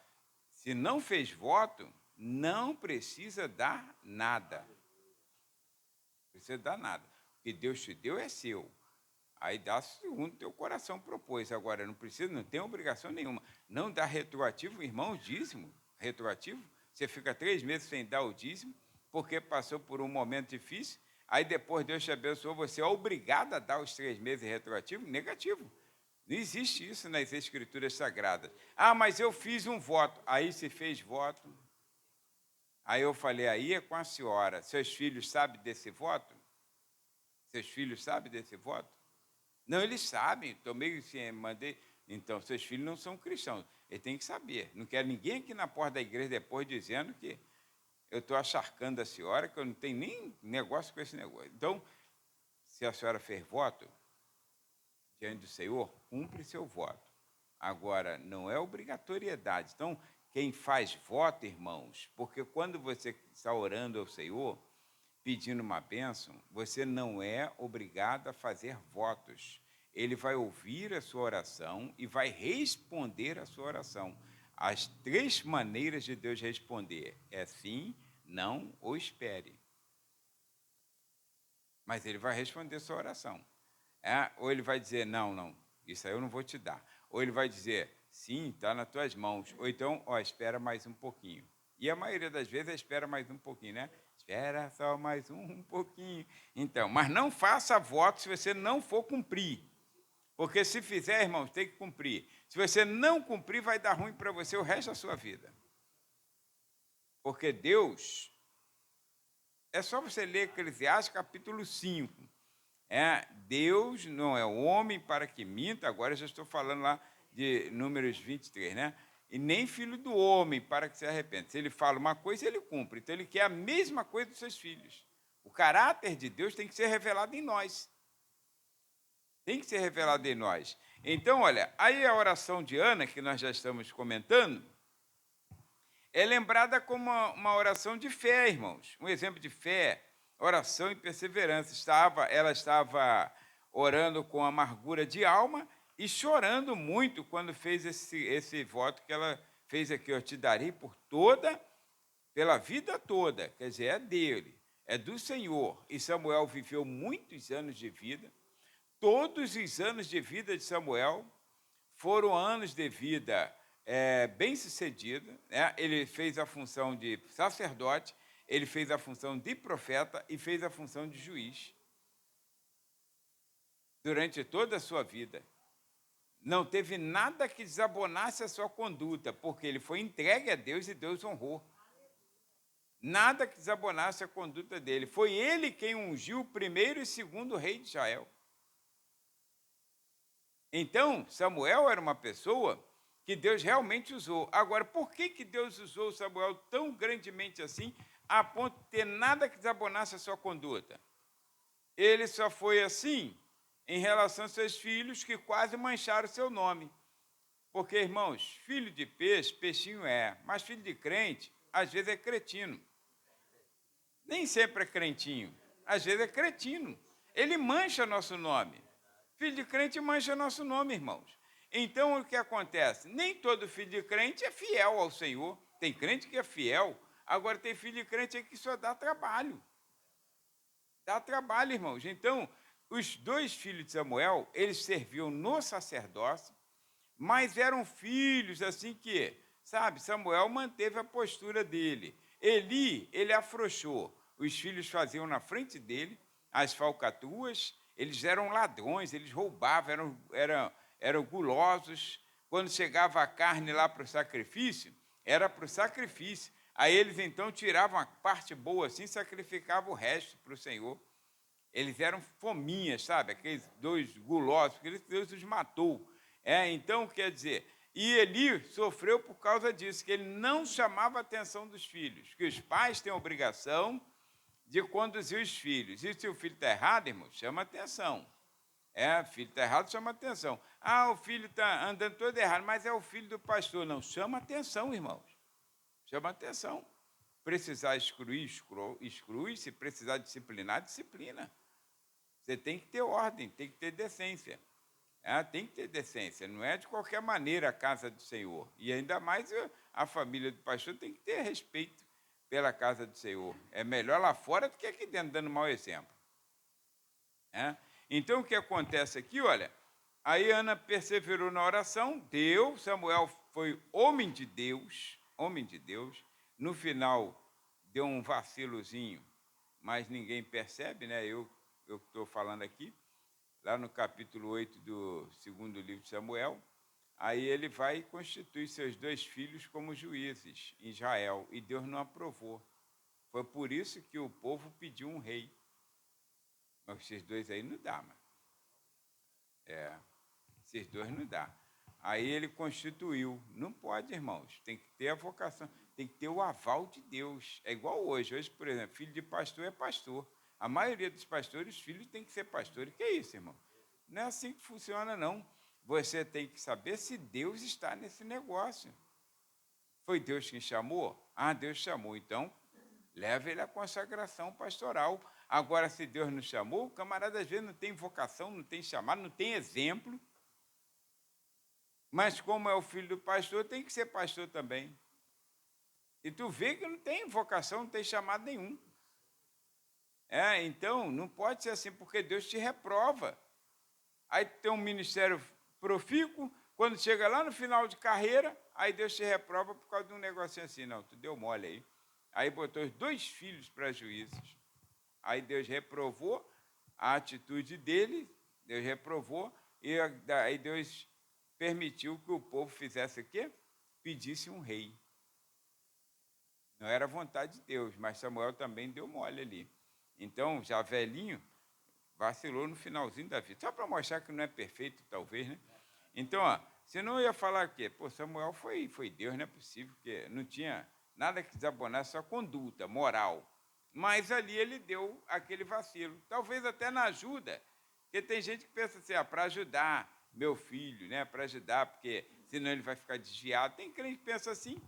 se não fez voto, não precisa dar nada. Não precisa dar nada. O que Deus te deu é seu. Aí dá segundo o teu coração propôs. Agora, não precisa, não tem obrigação nenhuma. Não dá retroativo, irmão, dízimo. Retroativo. Você fica 3 meses sem dar o dízimo, porque passou por um momento difícil. Aí depois Deus te abençoou, você é obrigado a dar os 3 meses retroativo? Negativo. Não existe isso nas Escrituras Sagradas. Mas eu fiz um voto. Aí se fez voto. Aí eu falei, aí é com a senhora. Seus filhos sabem desse voto? Seus filhos sabem desse voto? Não, eles sabem, tomei, mandei, Então, seus filhos não são cristãos. Ele tem que saber. Não quero ninguém aqui na porta da igreja depois dizendo que eu estou acharcando a senhora, que eu não tenho nem negócio com esse negócio. Então, se a senhora fez voto diante do Senhor, cumpre seu voto. Agora, não é obrigatoriedade. Então, quem faz voto, irmãos, porque quando você está orando ao Senhor, pedindo uma bênção, você não é obrigado a fazer votos. Ele vai ouvir a sua oração e vai responder a sua oração. As 3 maneiras de Deus responder é sim, não ou espere. Mas ele vai responder a sua oração. Ou ele vai dizer, não, isso aí eu não vou te dar. Ou ele vai dizer, sim, está nas tuas mãos. Ou então, espera mais um pouquinho. E a maioria das vezes espera mais um pouquinho, né? Espera só mais um pouquinho. Então, mas não faça voto se você não for cumprir. Porque se fizer, irmãos, tem que cumprir. Se você não cumprir, vai dar ruim para você o resto da sua vida. Porque Deus, é só você ler Eclesiastes capítulo 5. Deus não é homem para que minta, agora eu já estou falando lá de Números 23, né? E nem filho do homem para que se arrependa. Se ele fala uma coisa, ele cumpre. Então ele quer a mesma coisa dos seus filhos. O caráter de Deus tem que ser revelado em nós. Tem que ser revelado em nós. Então, olha, aí a oração de Ana, que nós já estamos comentando, é lembrada como uma oração de fé, irmãos. Um exemplo de fé, oração e perseverança. Ela estava orando com amargura de alma e chorando muito quando fez esse voto que ela fez aqui. Eu te darei pela vida toda. Quer dizer, é dele, é do Senhor. E Samuel viveu muitos anos de vida. Todos os anos de vida de Samuel foram anos de vida bem-sucedida, né? Ele fez a função de sacerdote, ele fez a função de profeta e fez a função de juiz. Durante toda a sua vida. Não teve nada que desabonasse a sua conduta, porque ele foi entregue a Deus e Deus honrou. Nada que desabonasse a conduta dele. Foi ele quem ungiu o primeiro e segundo rei de Israel. Então, Samuel era uma pessoa que Deus realmente usou. Agora, por que Deus usou Samuel tão grandemente assim, a ponto de ter nada que desabonasse a sua conduta? Ele só foi assim em relação aos seus filhos, que quase mancharam seu nome. Porque, irmãos, filho de peixe, peixinho é, mas filho de crente, às vezes é cretino. Nem sempre é crentinho, às vezes é cretino. Ele mancha nosso nome. Filho de crente mancha nosso nome, irmãos. Então, o que acontece? Nem todo filho de crente é fiel ao Senhor. Tem crente que é fiel, agora tem filho de crente que só dá trabalho. Dá trabalho, irmãos. Então, os 2 filhos de Samuel, eles serviam no sacerdócio, mas eram filhos assim que, sabe, Samuel manteve a postura dele. Eli, ele afrouxou. Os filhos faziam na frente dele as falcatruas, eles eram ladrões, eles roubavam, eram gulosos. Quando chegava a carne lá para o sacrifício, era para o sacrifício. Aí eles então tiravam a parte boa assim, sacrificavam o resto para o Senhor. Eles eram fominhas, sabe? Aqueles 2 gulosos, porque Deus os matou. Então, quer dizer, e Eli sofreu por causa disso, que ele não chamava a atenção dos filhos, que os pais têm a obrigação de conduzir os filhos. E se o filho está errado, irmão, chama atenção. O filho está errado, chama atenção. O filho está andando todo errado, mas é o filho do pastor. Não, chama atenção, irmãos. Chama atenção. Precisar exclui. Se precisar disciplinar, disciplina. Você tem que ter ordem, tem que ter decência. Tem que ter decência, não é de qualquer maneira a casa do Senhor. E ainda mais a família do pastor tem que ter respeito pela casa do Senhor. É melhor lá fora do que aqui dentro, dando mau exemplo. Então, o que acontece aqui, olha, aí Ana perseverou na oração, Samuel foi homem de Deus, no final deu um vacilozinho, mas ninguém percebe, né? Eu estou falando aqui, lá no capítulo 8 do 2º livro de Samuel, aí ele vai constituir seus 2 filhos como juízes em Israel, e Deus não aprovou. Foi por isso que o povo pediu um rei. Mas esses 2 aí não dá, mano. Esses 2 não dá. Aí ele constituiu. Não pode, irmãos. Tem que ter a vocação, tem que ter o aval de Deus. É igual hoje. Hoje, por exemplo, filho de pastor é pastor. A maioria dos pastores, os filhos têm que ser pastores. Que é isso, irmão? Não é assim que funciona, não. Você tem que saber se Deus está nesse negócio. Foi Deus quem chamou? Ah, Deus chamou. Então, leva ele à consagração pastoral. Agora, se Deus não chamou, o camarada às vezes não tem vocação, não tem chamado, não tem exemplo. Mas como é o filho do pastor, tem que ser pastor também. E tu vê que não tem vocação, não tem chamado nenhum. Então, não pode ser assim, porque Deus te reprova. Aí tem um ministério profícuo, quando chega lá no final de carreira, aí Deus te reprova por causa de um negocinho assim. Não, tu deu mole aí. Aí botou os 2 filhos para juízes. Aí Deus reprovou a atitude dele, Deus reprovou, e aí Deus permitiu que o povo fizesse o quê? Pedisse um rei. Não era vontade de Deus, mas Samuel também deu mole ali. Então, já velhinho, vacilou no finalzinho da vida. Só para mostrar que não é perfeito, talvez, né? Então, senão eu ia falar que, Samuel foi Deus, não é possível, porque não tinha nada que desabonasse sua conduta, moral. Mas ali ele deu aquele vacilo. Talvez até na ajuda, porque tem gente que pensa assim, para ajudar meu filho, né? Para ajudar, porque senão ele vai ficar desviado. Tem crente que pensa assim,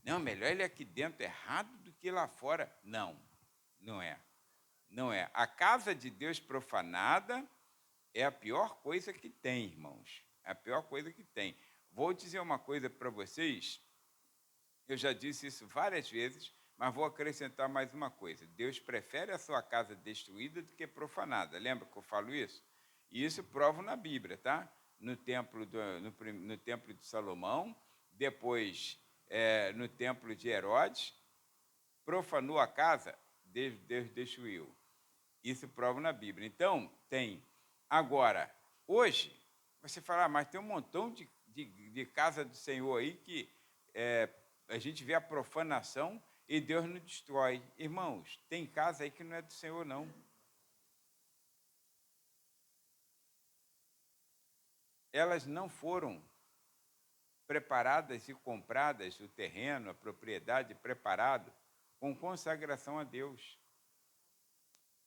não, melhor ele aqui dentro errado do que lá fora. Não, não é. Não é. A casa de Deus profanada é a pior coisa que tem, irmãos. É a pior coisa que tem. Vou dizer uma coisa para vocês, eu já disse isso várias vezes, mas vou acrescentar mais uma coisa. Deus prefere a sua casa destruída do que profanada. Lembra que eu falo isso? E isso provo na Bíblia, tá? No templo de Salomão, depois no templo de Herodes, profanou a casa, Deus destruiu. Isso prova na Bíblia. Então, tem. Agora, hoje, você fala, mas tem um montão de casa do Senhor aí que a gente vê a profanação e Deus não destrói. Irmãos, tem casa aí que não é do Senhor, não. Elas não foram preparadas e compradas, o terreno, a propriedade preparado com consagração a Deus.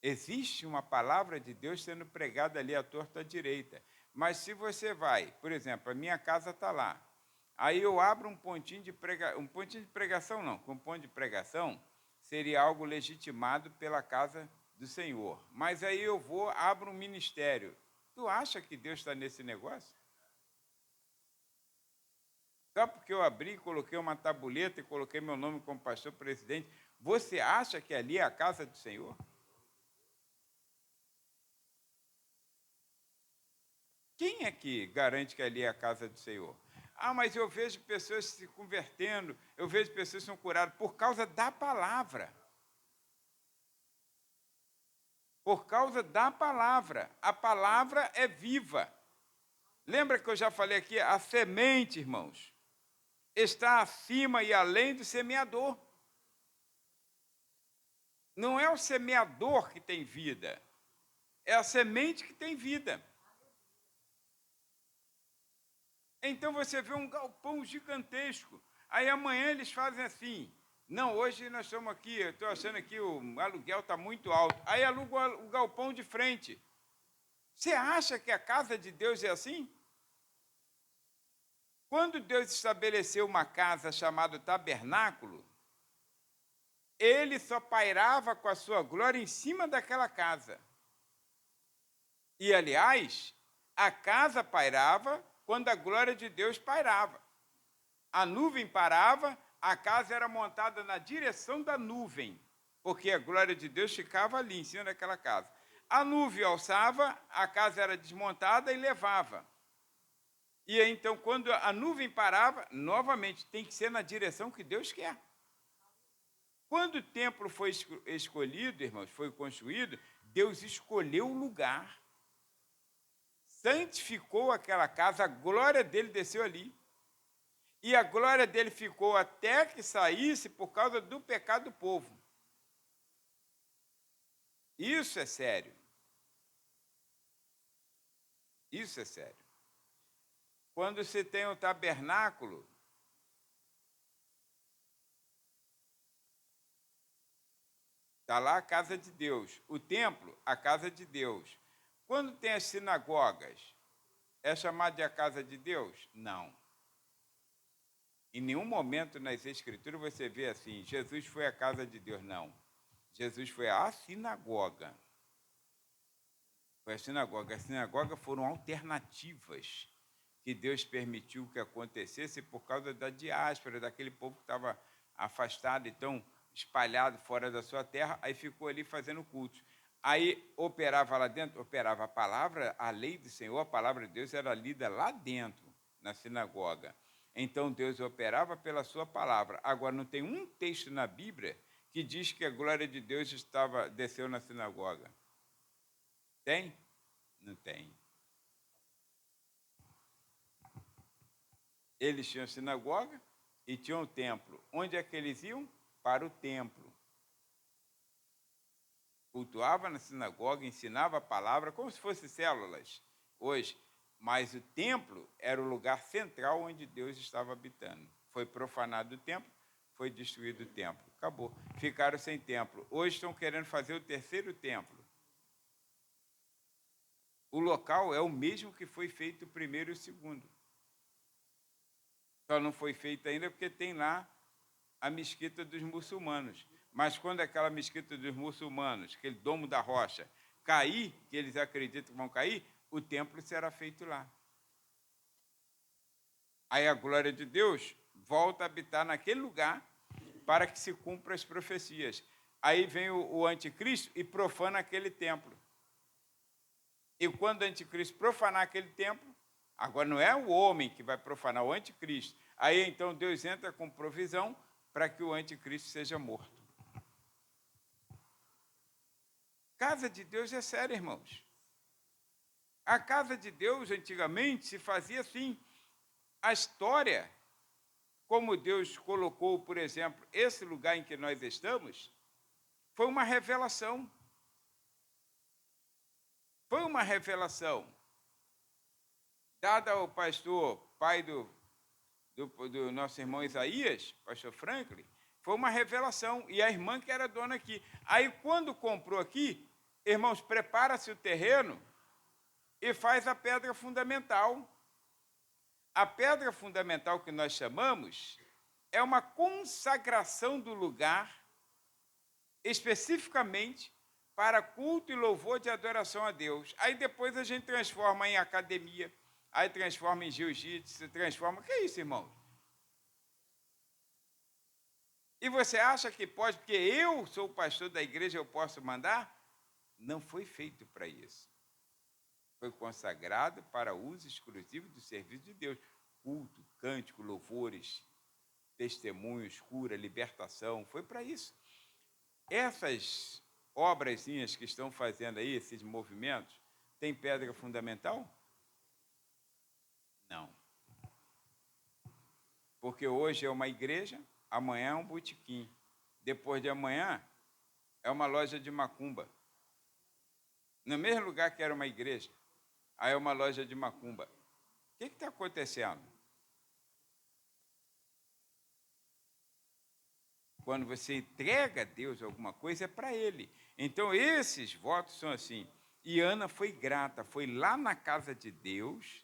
Existe uma palavra de Deus sendo pregada ali à torta à direita. Mas se você vai, por exemplo, a minha casa está lá, aí eu abro um pontinho de pregação não, com um ponto de pregação seria algo legitimado pela casa do Senhor. Mas aí eu abro um ministério. Tu acha que Deus está nesse negócio? Só porque eu abri, coloquei uma tabuleta e coloquei meu nome como pastor presidente, você acha que ali é a casa do Senhor? Quem é que garante que ali é a casa do Senhor? Mas eu vejo pessoas se convertendo, eu vejo pessoas que são curadas por causa da palavra. Por causa da palavra. A palavra é viva. Lembra que eu já falei aqui, a semente, irmãos, está acima e além do semeador. Não é o semeador que tem vida, é a semente que tem vida. Então você vê um galpão gigantesco. Aí amanhã eles fazem assim. Não, hoje nós estamos aqui, eu estou achando que o aluguel está muito alto. Aí aluga o galpão de frente. Você acha que a casa de Deus é assim? Quando Deus estabeleceu uma casa chamada tabernáculo, ele só pairava com a sua glória em cima daquela casa. E, aliás, a casa pairava quando a glória de Deus pairava. A nuvem parava, a casa era montada na direção da nuvem, porque a glória de Deus ficava ali, em cima daquela casa. A nuvem alçava, a casa era desmontada e levava. E aí, então, quando a nuvem parava, novamente, tem que ser na direção que Deus quer. Quando o templo foi escolhido, irmãos, foi construído, Deus escolheu o lugar, santificou aquela casa, a glória dele desceu ali. E a glória dele ficou até que saísse por causa do pecado do povo. Isso é sério. Isso é sério. Quando se tem o tabernáculo, está lá a casa de Deus. O templo, a casa de Deus. Quando tem as sinagogas, é chamado de a casa de Deus? Não. Em nenhum momento nas Escrituras você vê assim, Jesus foi a casa de Deus. Não. Jesus foi à sinagoga. Foi a sinagoga. As sinagogas foram alternativas que Deus permitiu que acontecesse por causa da diáspora, daquele povo que estava afastado, então espalhado fora da sua terra, aí ficou ali fazendo cultos. Aí operava lá dentro, operava a palavra, a lei do Senhor, a palavra de Deus era lida lá dentro, na sinagoga. Então Deus operava pela sua palavra. Agora, não tem um texto na Bíblia que diz que a glória de Deus desceu na sinagoga. Tem? Não tem. Eles tinham sinagoga e tinham o templo. Onde é que eles iam? Para o templo. Cultuava na sinagoga, ensinava a palavra, como se fossem células hoje. Mas o templo era o lugar central onde Deus estava habitando. Foi profanado o templo, foi destruído o templo. Acabou. Ficaram sem templo. Hoje estão querendo fazer o terceiro templo. O local é o mesmo que foi feito o primeiro e o segundo. Só não foi feito ainda porque tem lá a mesquita dos muçulmanos. Mas quando aquela mesquita dos muçulmanos, aquele domo da rocha, cair, que eles acreditam que vão cair, o templo será feito lá. Aí a glória de Deus volta a habitar naquele lugar para que se cumpram as profecias. Aí vem o anticristo e profana aquele templo. E quando o anticristo profanar aquele templo, agora não é o homem que vai profanar, o anticristo. Aí então Deus entra com provisão para que o anticristo seja morto. Casa de Deus é séria, irmãos. A casa de Deus, antigamente, se fazia assim. A história, como Deus colocou, por exemplo, esse lugar em que nós estamos, foi uma revelação. Foi uma revelação dada ao pastor, pai do nosso irmão Isaías, pastor Franklin, foi uma revelação. E a irmã que era dona aqui. Aí, quando comprou aqui, irmãos, prepara-se o terreno e faz a pedra fundamental. A pedra fundamental que nós chamamos é uma consagração do lugar especificamente para culto e louvor de adoração a Deus. Aí depois a gente transforma em academia, aí transforma em jiu-jitsu, transforma... Que é isso, irmão? E você acha que pode, porque eu sou o pastor da igreja, eu posso mandar? Não foi feito para isso. Foi consagrado para uso exclusivo do serviço de Deus. Culto, cântico, louvores, testemunhos, cura, libertação, foi para isso. Essas obrazinhas que estão fazendo aí, esses movimentos, tem pedra fundamental? Não. Porque hoje é uma igreja, amanhã é um botequim, depois de amanhã é uma loja de macumba. No mesmo lugar que era uma igreja, aí é uma loja de macumba. O que está acontecendo? Quando você entrega a Deus alguma coisa, é para Ele. Então, esses votos são assim. E Ana foi grata, foi lá na casa de Deus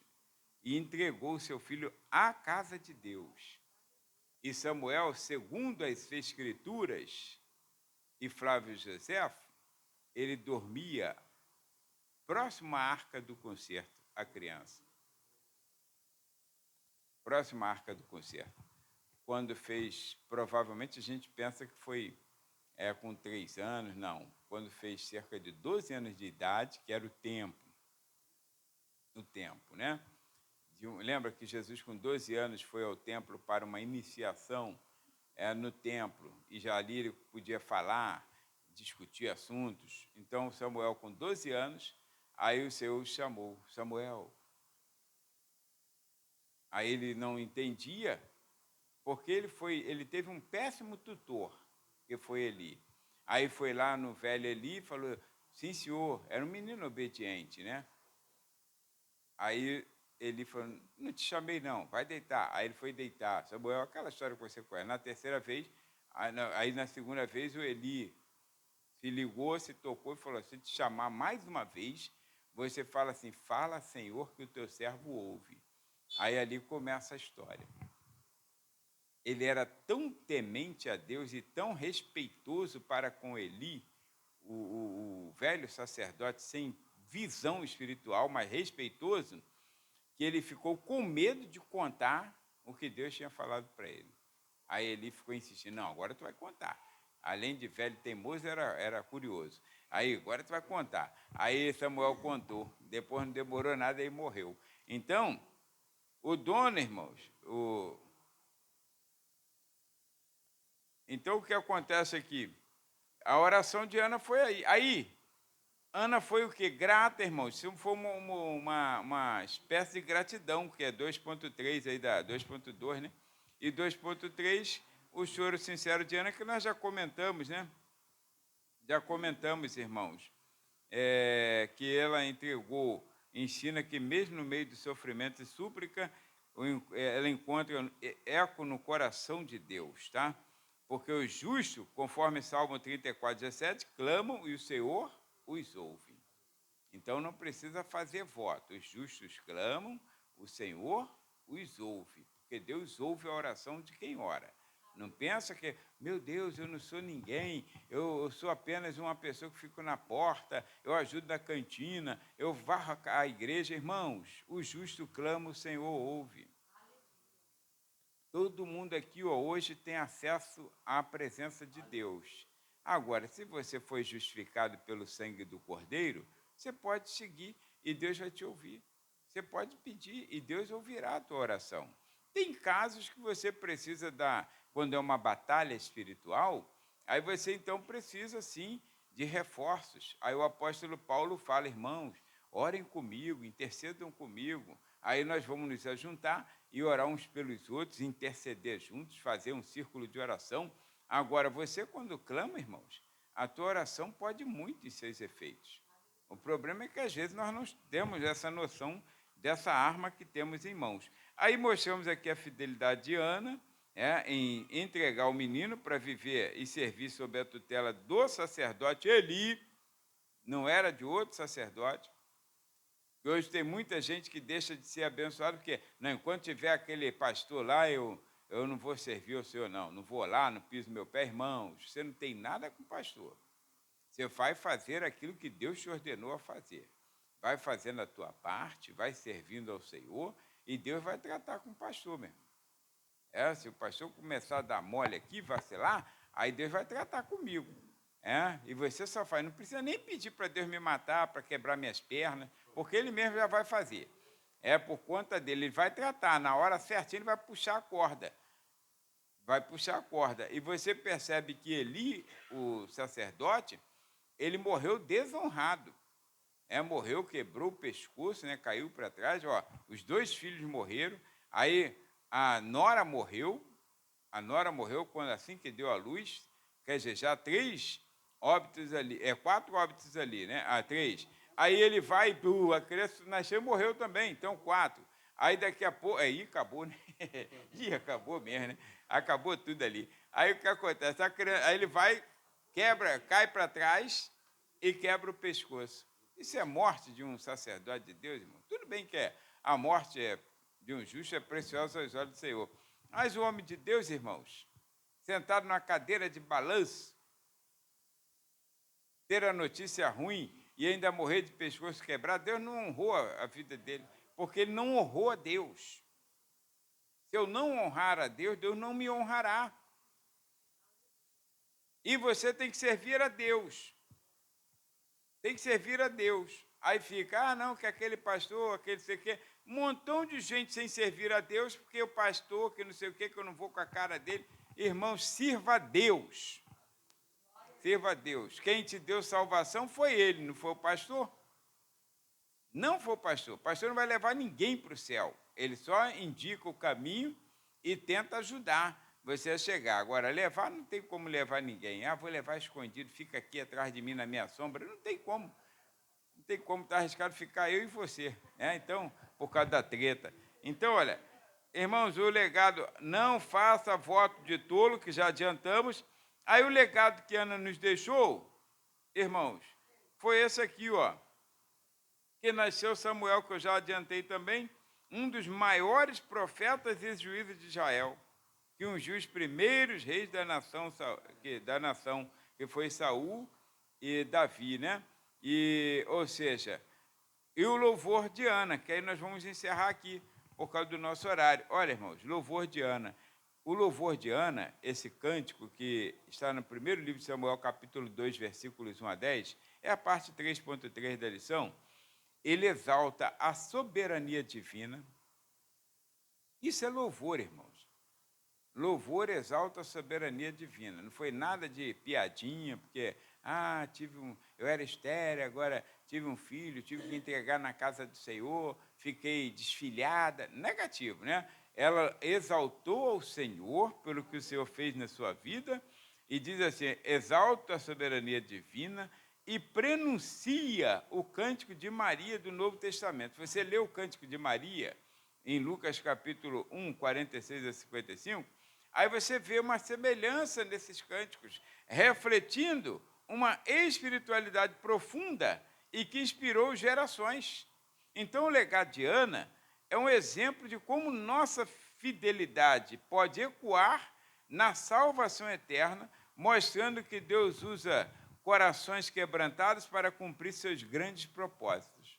e entregou o seu filho à casa de Deus. E Samuel, segundo as Escrituras, e Flávio José, ele dormia próximo à arca do concerto, a criança. Próximo à arca do concerto. Quando fez, provavelmente a gente pensa que foi com 3 anos, não. Quando fez cerca de 12 anos de idade, que era o tempo. O tempo, né? Lembra que Jesus, com 12 anos, foi ao templo para uma iniciação no templo, e já ali ele podia falar, discutir assuntos. Então, Samuel, com 12 anos, aí o Senhor o chamou, Samuel. Aí ele não entendia, porque ele teve um péssimo tutor, que foi Eli. Aí foi lá no velho Eli e falou, sim, senhor, era um menino obediente, né? Aí Eli falou, não te chamei não, vai deitar. Aí ele foi deitar. Samuel, aquela história que você conhece. Na terceira vez, aí na segunda vez o Eli se ligou, se tocou e falou, se te chamar mais uma vez, você fala assim, fala, Senhor, que o teu servo ouve. Aí ali começa a história. Ele era tão temente a Deus e tão respeitoso para com Eli, o velho sacerdote sem visão espiritual, mas respeitoso, que ele ficou com medo de contar o que Deus tinha falado para ele. Aí ele ficou insistindo, não, agora tu vai contar. Além de velho teimoso, era curioso. Aí, agora tu vai contar. Aí Samuel contou. Depois não demorou nada, ele morreu. Então, o dono, irmãos, então o que acontece aqui? A oração de Ana foi aí. Aí, Ana foi o quê? Grata, irmãos. Isso foi uma espécie de gratidão, que é 2.3 aí, 2.2, né? E 2.3, o choro sincero de Ana, que nós já comentamos, né? Já comentamos, irmãos, que ela entregou, ensina que mesmo no meio do sofrimento e súplica, ela encontra eco no coração de Deus, tá? Porque os justos, conforme Salmo 34:17, clamam e o Senhor os ouve. Então não precisa fazer voto. Os justos clamam, o Senhor os ouve, porque Deus ouve a oração de quem ora. Não pensa que, meu Deus, eu não sou ninguém, eu sou apenas uma pessoa que fico na porta, eu ajudo na cantina, eu varro a igreja. Irmãos, o justo clama, o Senhor ouve. Todo mundo aqui hoje tem acesso à presença de Deus. Agora, se você foi justificado pelo sangue do Cordeiro, você pode seguir e Deus vai te ouvir. Você pode pedir e Deus ouvirá a tua oração. Tem casos que você precisa quando é uma batalha espiritual, aí você então precisa sim de reforços. Aí o apóstolo Paulo fala, irmãos, orem comigo, intercedam comigo. Aí nós vamos nos ajuntar e orar uns pelos outros, interceder juntos, fazer um círculo de oração. Agora, você quando clama, irmãos, a tua oração pode muito em seus efeitos. O problema é que às vezes nós não temos essa noção dessa arma que temos em mãos. Aí mostramos aqui a fidelidade de Ana, em entregar o menino para viver e servir sob a tutela do sacerdote Eli, não era de outro sacerdote. E hoje tem muita gente que deixa de ser abençoado, porque não, enquanto tiver aquele pastor lá, eu não vou servir ao Senhor, não vou lá, não piso meu pé. Irmãos, você não tem nada com o pastor. Você vai fazer aquilo que Deus te ordenou a fazer. Vai fazendo a tua parte, vai servindo ao Senhor, e Deus vai tratar com o pastor mesmo. Se o pastor começar a dar mole aqui, vacilar, aí Deus vai tratar comigo. E você só faz, não precisa nem pedir para Deus me matar, para quebrar minhas pernas, porque Ele mesmo já vai fazer. Por conta dele, Ele vai tratar, na hora certinha Ele vai puxar a corda. Vai puxar a corda. E você percebe que Eli, o sacerdote, ele morreu desonrado. Morreu, quebrou o pescoço, caiu para trás. Os 2 filhos morreram. Aí a nora morreu quando assim que deu à luz. Quer dizer, já 3 óbitos ali, 4 óbitos ali, né? 3. Aí ele vai, a criança nasceu e morreu também, então 4. Aí daqui a pouco, aí acabou, né? Acabou mesmo, né? Acabou tudo ali. Aí o que acontece? Aí ele vai, cai para trás e quebra o pescoço. Isso é morte de um sacerdote de Deus, irmão? Tudo bem que a morte de um justo é preciosa aos olhos do Senhor. Mas o homem de Deus, irmãos, sentado numa cadeira de balanço, ter a notícia ruim e ainda morrer de pescoço quebrado, Deus não honrou a vida dele, porque ele não honrou a Deus. Se eu não honrar a Deus, Deus não me honrará. E você tem que servir a Deus. Tem que servir a Deus. Aí fica, não, que aquele pastor, aquele sei o quê. Um montão de gente sem servir a Deus, porque o pastor, que não sei o quê, que eu não vou com a cara dele. Irmãos, sirva a Deus. Sirva a Deus. Quem te deu salvação foi ele, não foi o pastor? Não foi o pastor. O pastor não vai levar ninguém para o céu. Ele só indica o caminho e tenta ajudar você a chegar. Agora, levar, não tem como levar ninguém. Vou levar escondido, fica aqui atrás de mim na minha sombra. Não tem como. Não tem como estar arriscado ficar eu e você. Então, por causa da treta. Então, olha, irmãos, o legado, não faça voto de tolo, que já adiantamos. Aí o legado que Ana nos deixou, irmãos, foi esse aqui, ó. Que nasceu Samuel, que eu já adiantei também, um dos maiores profetas e juízes de Israel, que ungiu os primeiros reis da nação, que foi Saul e Davi, né? E, ou seja, e o louvor de Ana, que aí nós vamos encerrar aqui, por causa do nosso horário. Olha, irmãos, louvor de Ana. O louvor de Ana, esse cântico que está no primeiro livro de Samuel, capítulo 2, versículos 1 a 10, é a parte 3.3 da lição. Ele exalta a soberania divina. Isso é louvor, irmãos. Louvor exalta a soberania divina. Não foi nada de piadinha, porque eu era estéril, agora tive um filho, tive que entregar na casa do Senhor, fiquei desfilhada. Negativo, né? Ela exaltou ao Senhor pelo que o Senhor fez na sua vida e diz assim: exalta a soberania divina e prenuncia o cântico de Maria do Novo Testamento. Você lê o cântico de Maria em Lucas capítulo 1, 46 a 55, aí você vê uma semelhança nesses cânticos, refletindo uma espiritualidade profunda e que inspirou gerações. Então, o legado de Ana é um exemplo de como nossa fidelidade pode ecoar na salvação eterna, mostrando que Deus usa corações quebrantados para cumprir seus grandes propósitos.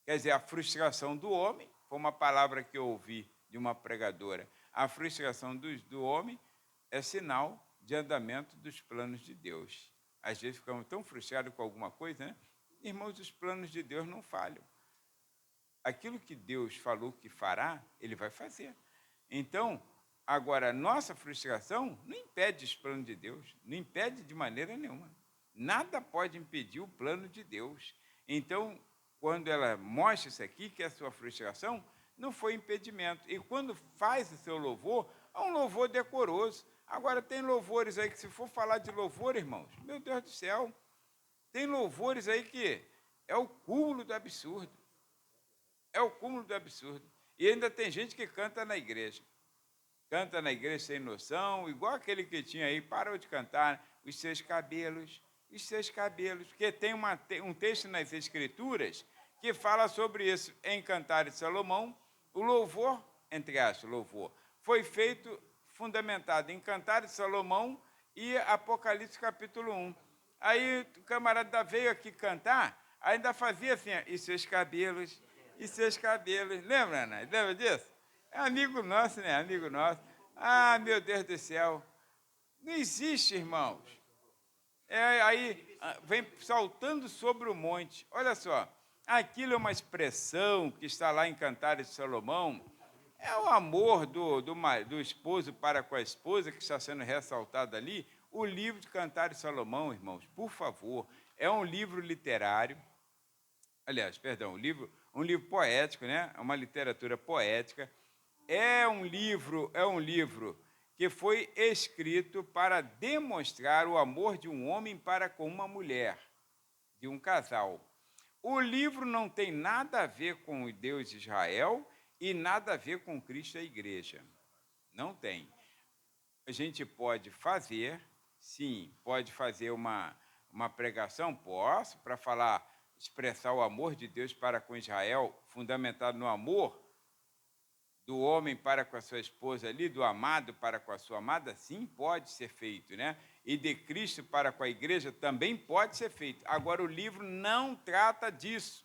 Quer dizer, a frustração do homem, foi uma palavra que eu ouvi de uma pregadora, a frustração do homem é sinal de andamento dos planos de Deus. Às vezes ficamos tão frustrados com alguma coisa, né? Irmãos, os planos de Deus não falham. Aquilo que Deus falou que fará, Ele vai fazer. Então, agora, nossa frustração não impede os planos de Deus, não impede de maneira nenhuma. Nada pode impedir o plano de Deus. Então, quando ela mostra isso aqui, que é a sua frustração, não foi impedimento. E quando faz o seu louvor, é um louvor decoroso. Agora, tem louvores aí que, se for falar de louvor, irmãos, meu Deus do céu, tem louvores aí que é o cúmulo do absurdo. É o cúmulo do absurdo. E ainda tem gente que canta na igreja. Canta na igreja sem noção, igual aquele que tinha aí, parou de cantar, os seus cabelos, porque tem um texto nas Escrituras que fala sobre isso. Em Cantares de Salomão, o louvor, entre aspas, louvor, foi feito, fundamentado em Cantares de Salomão e Apocalipse capítulo 1. Aí o camarada veio aqui cantar, ainda fazia assim, e seus cabelos, lembra, Ana? Lembra disso? É amigo nosso, né? Amigo nosso. Ah, meu Deus do céu. Não existe, irmãos. Aí vem saltando sobre o monte. Olha só, aquilo é uma expressão que está lá em Cantares de Salomão. É o amor do esposo para com a esposa que está sendo ressaltado ali. O livro de Cantares de Salomão, irmãos, por favor, é um livro literário. Aliás, perdão, um livro poético, né? É uma literatura poética. É um livro que foi escrito para demonstrar o amor de um homem para com uma mulher, de um casal. O livro não tem nada a ver com o Deus de Israel e nada a ver com Cristo e a igreja. Não tem. A gente pode fazer, sim, pode fazer uma pregação, posso, para falar, expressar o amor de Deus para com Israel, fundamentado no amor do homem para com a sua esposa ali, do amado para com a sua amada, sim, pode ser feito, né? E de Cristo para com a igreja também pode ser feito. Agora, o livro não trata disso.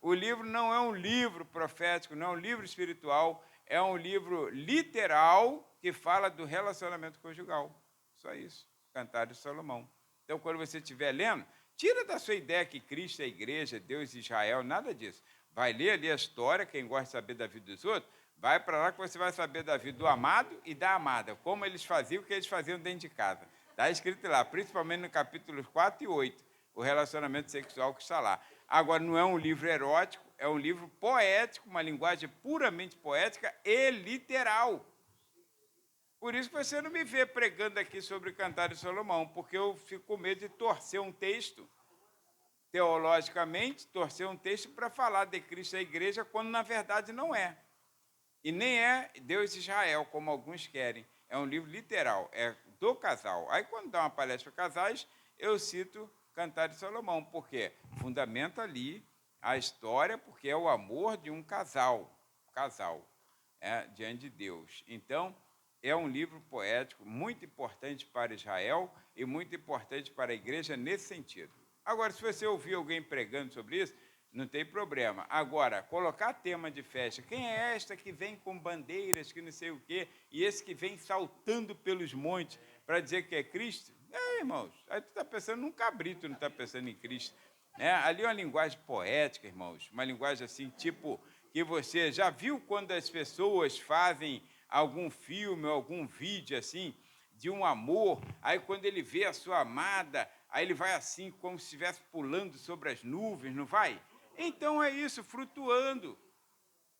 O livro não é um livro profético, não é um livro espiritual, é um livro literal que fala do relacionamento conjugal. Só isso, Cantares de Salomão. Então, quando você estiver lendo, tira da sua ideia que Cristo é a igreja, Deus e Israel, nada disso. Vai ler ali a história, quem gosta de saber da vida dos outros, vai para lá que você vai saber da vida do amado e da amada, como eles faziam o que eles faziam dentro de casa. Está escrito lá, principalmente no capítulo 4 e 8, o relacionamento sexual que está lá. Agora, não é um livro erótico, é um livro poético, uma linguagem puramente poética e literal. Por isso que você não me vê pregando aqui sobre Cantares de Salomão, porque eu fico com medo de torcer um texto teologicamente, torcer um texto para falar de Cristo à igreja, quando na verdade não é. E nem é Deus e Israel, como alguns querem. É um livro literal, é do casal. Aí, quando dá uma palestra para casais, eu cito Cantar de Salomão, porque fundamenta ali a história, porque é o amor de um casal, diante de Deus. Então, é um livro poético muito importante para Israel e muito importante para a igreja nesse sentido. Agora, se você ouvir alguém pregando sobre isso, não tem problema. Agora, colocar tema de festa, quem é esta que vem com bandeiras, que não sei o quê, e esse que vem saltando pelos montes para dizer que é Cristo? Irmãos, aí tu está pensando num cabrito, não está pensando em Cristo. Né? Ali é uma linguagem poética, irmãos, uma linguagem assim, tipo, que você já viu quando as pessoas fazem algum filme, algum vídeo assim, de um amor, aí quando ele vê a sua amada, aí ele vai assim, como se estivesse pulando sobre as nuvens, não vai? Então é isso, flutuando.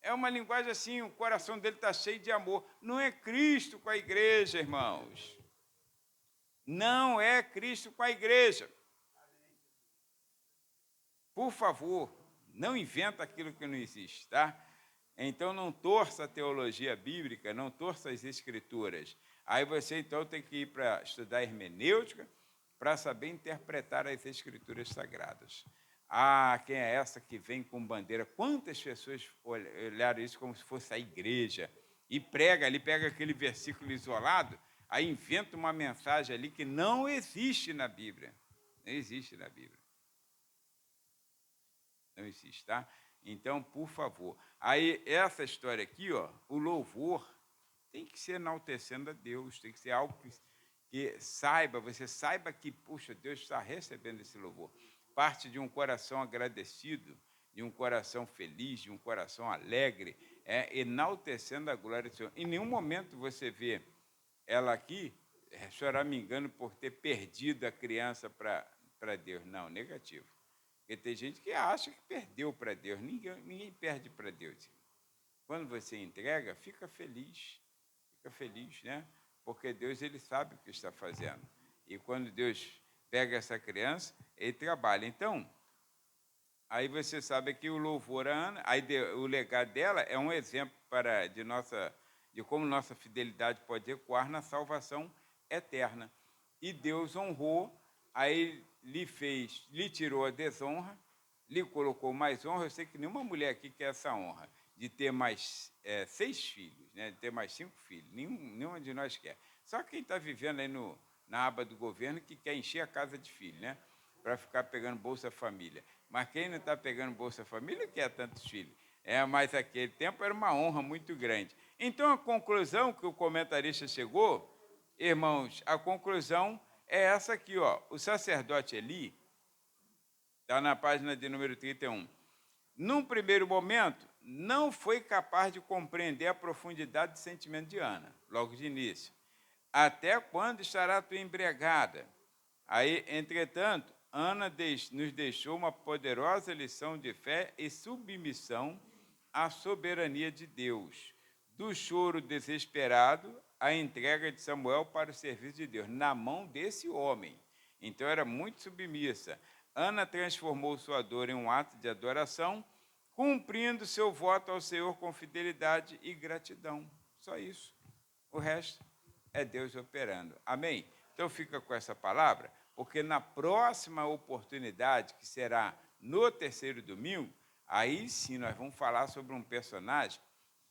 É uma linguagem assim, o coração dele está cheio de amor. Não é Cristo com a igreja, irmãos. Não é Cristo com a igreja. Por favor, não inventa aquilo que não existe, tá? Então não torça a teologia bíblica, não torça as escrituras. Aí você então tem que ir para estudar hermenêutica para saber interpretar as escrituras sagradas. Quem é essa que vem com bandeira? Quantas pessoas olharam isso como se fosse a igreja e prega ali, pega aquele versículo isolado, aí inventa uma mensagem ali que não existe na Bíblia. Não existe na Bíblia. Não existe, tá? Então, por favor. Aí, essa história aqui, ó, o louvor tem que ser enaltecendo a Deus, tem que ser algo que você saiba que, puxa, Deus está recebendo esse louvor. Parte de um coração agradecido, de um coração feliz, de um coração alegre, enaltecendo a glória do Senhor. Em nenhum momento você vê ela aqui choramingando por ter perdido a criança para Deus. Não, negativo. Porque tem gente que acha que perdeu para Deus. Ninguém perde para Deus. Quando você entrega, fica feliz, né? Porque Deus, ele sabe o que está fazendo. E quando Deus pega essa criança, ele trabalha. Então, aí você sabe que o louvor a Ana, o legado dela é um exemplo de como nossa fidelidade pode ecoar na salvação eterna. E Deus honrou, aí lhe tirou a desonra, lhe colocou mais honra. Eu sei que nenhuma mulher aqui quer essa honra, de ter mais 6 filhos, né? De ter mais 5 filhos. Nenhuma de nós quer. Só quem está vivendo aí na aba do governo que quer encher a casa de filhos, né? Para ficar pegando Bolsa Família. Mas quem não está pegando Bolsa Família quer tantos filhos. Mas aquele tempo era uma honra muito grande. Então, a conclusão que o comentarista chegou, irmãos, a conclusão é essa aqui, ó. O sacerdote Eli, está na página de número 31. Num primeiro momento, não foi capaz de compreender a profundidade do sentimento de Ana, logo de início. Até quando estará tu embriagada? Aí, entretanto, Ana nos deixou uma poderosa lição de fé e submissão à soberania de Deus. Do choro desesperado à entrega de Samuel para o serviço de Deus, na mão desse homem. Então, era muito submissa. Ana transformou sua dor em um ato de adoração, cumprindo seu voto ao Senhor com fidelidade e gratidão. Só isso. O resto é Deus operando. Amém? Então fica com essa palavra, porque na próxima oportunidade, que será no terceiro domingo, aí sim nós vamos falar sobre um personagem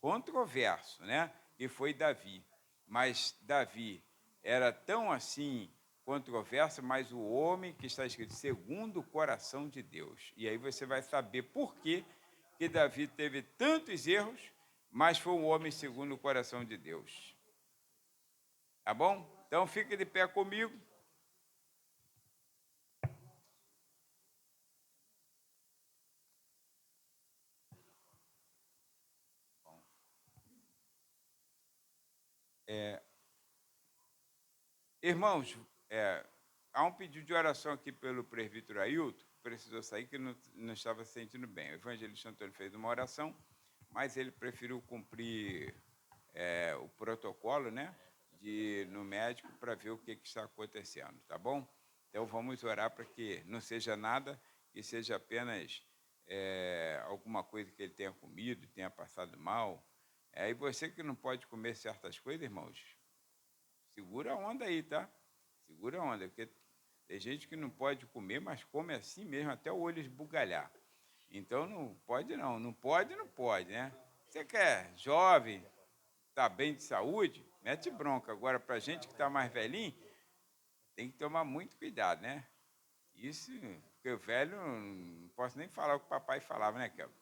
controverso, né? Que foi Davi. Mas Davi era tão assim controverso, mas o homem que está escrito segundo o coração de Deus. E aí você vai saber por que Davi teve tantos erros, mas foi um homem segundo o coração de Deus. Tá bom? Então fique de pé comigo. Irmãos, há um pedido de oração aqui pelo presbítero Ailton, precisou sair, que não estava se sentindo bem. O evangelista Antônio fez uma oração, mas ele preferiu cumprir o protocolo, né, de ir no médico para ver o que está acontecendo, tá bom? Então vamos orar para que não seja nada que seja apenas alguma coisa que ele tenha comido, tenha passado mal. E você que não pode comer certas coisas, irmãos, segura a onda aí, tá? Segura a onda, porque tem gente que não pode comer, mas come assim mesmo, até o olho esbugalhar. Então não pode não, não pode, não pode, né? Você quer jovem, tá bem de saúde, mete bronca. Agora, para gente que está mais velhinho, tem que tomar muito cuidado, né? Isso, porque o velho, não posso nem falar o que o papai falava, né, Kelvin?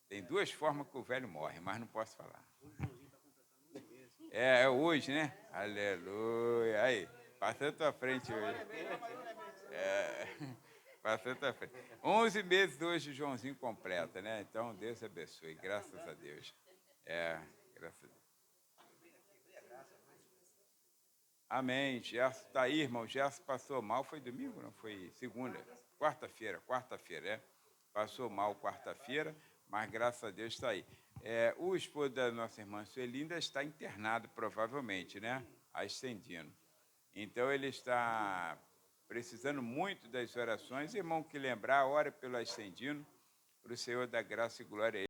Tem duas formas que o velho morre, mas não posso falar. É hoje, né? Aleluia. Aí, passa a tua frente hoje. Passa a tua frente. 11 meses hoje o Joãozinho completa, né? Então, Deus abençoe, graças a Deus. Graças a Deus. Amém. Gerson está aí, irmão. Gerson passou mal, foi domingo, não? Foi segunda? Quarta-feira. Passou mal quarta-feira, mas graças a Deus está aí. O esposo da nossa irmã Sueli ainda está internado, provavelmente, né? Ascendendo. Então, ele está precisando muito das orações. Irmão, que lembrar, ora pelo Ascendino, para o Senhor dar graça e glória a ele.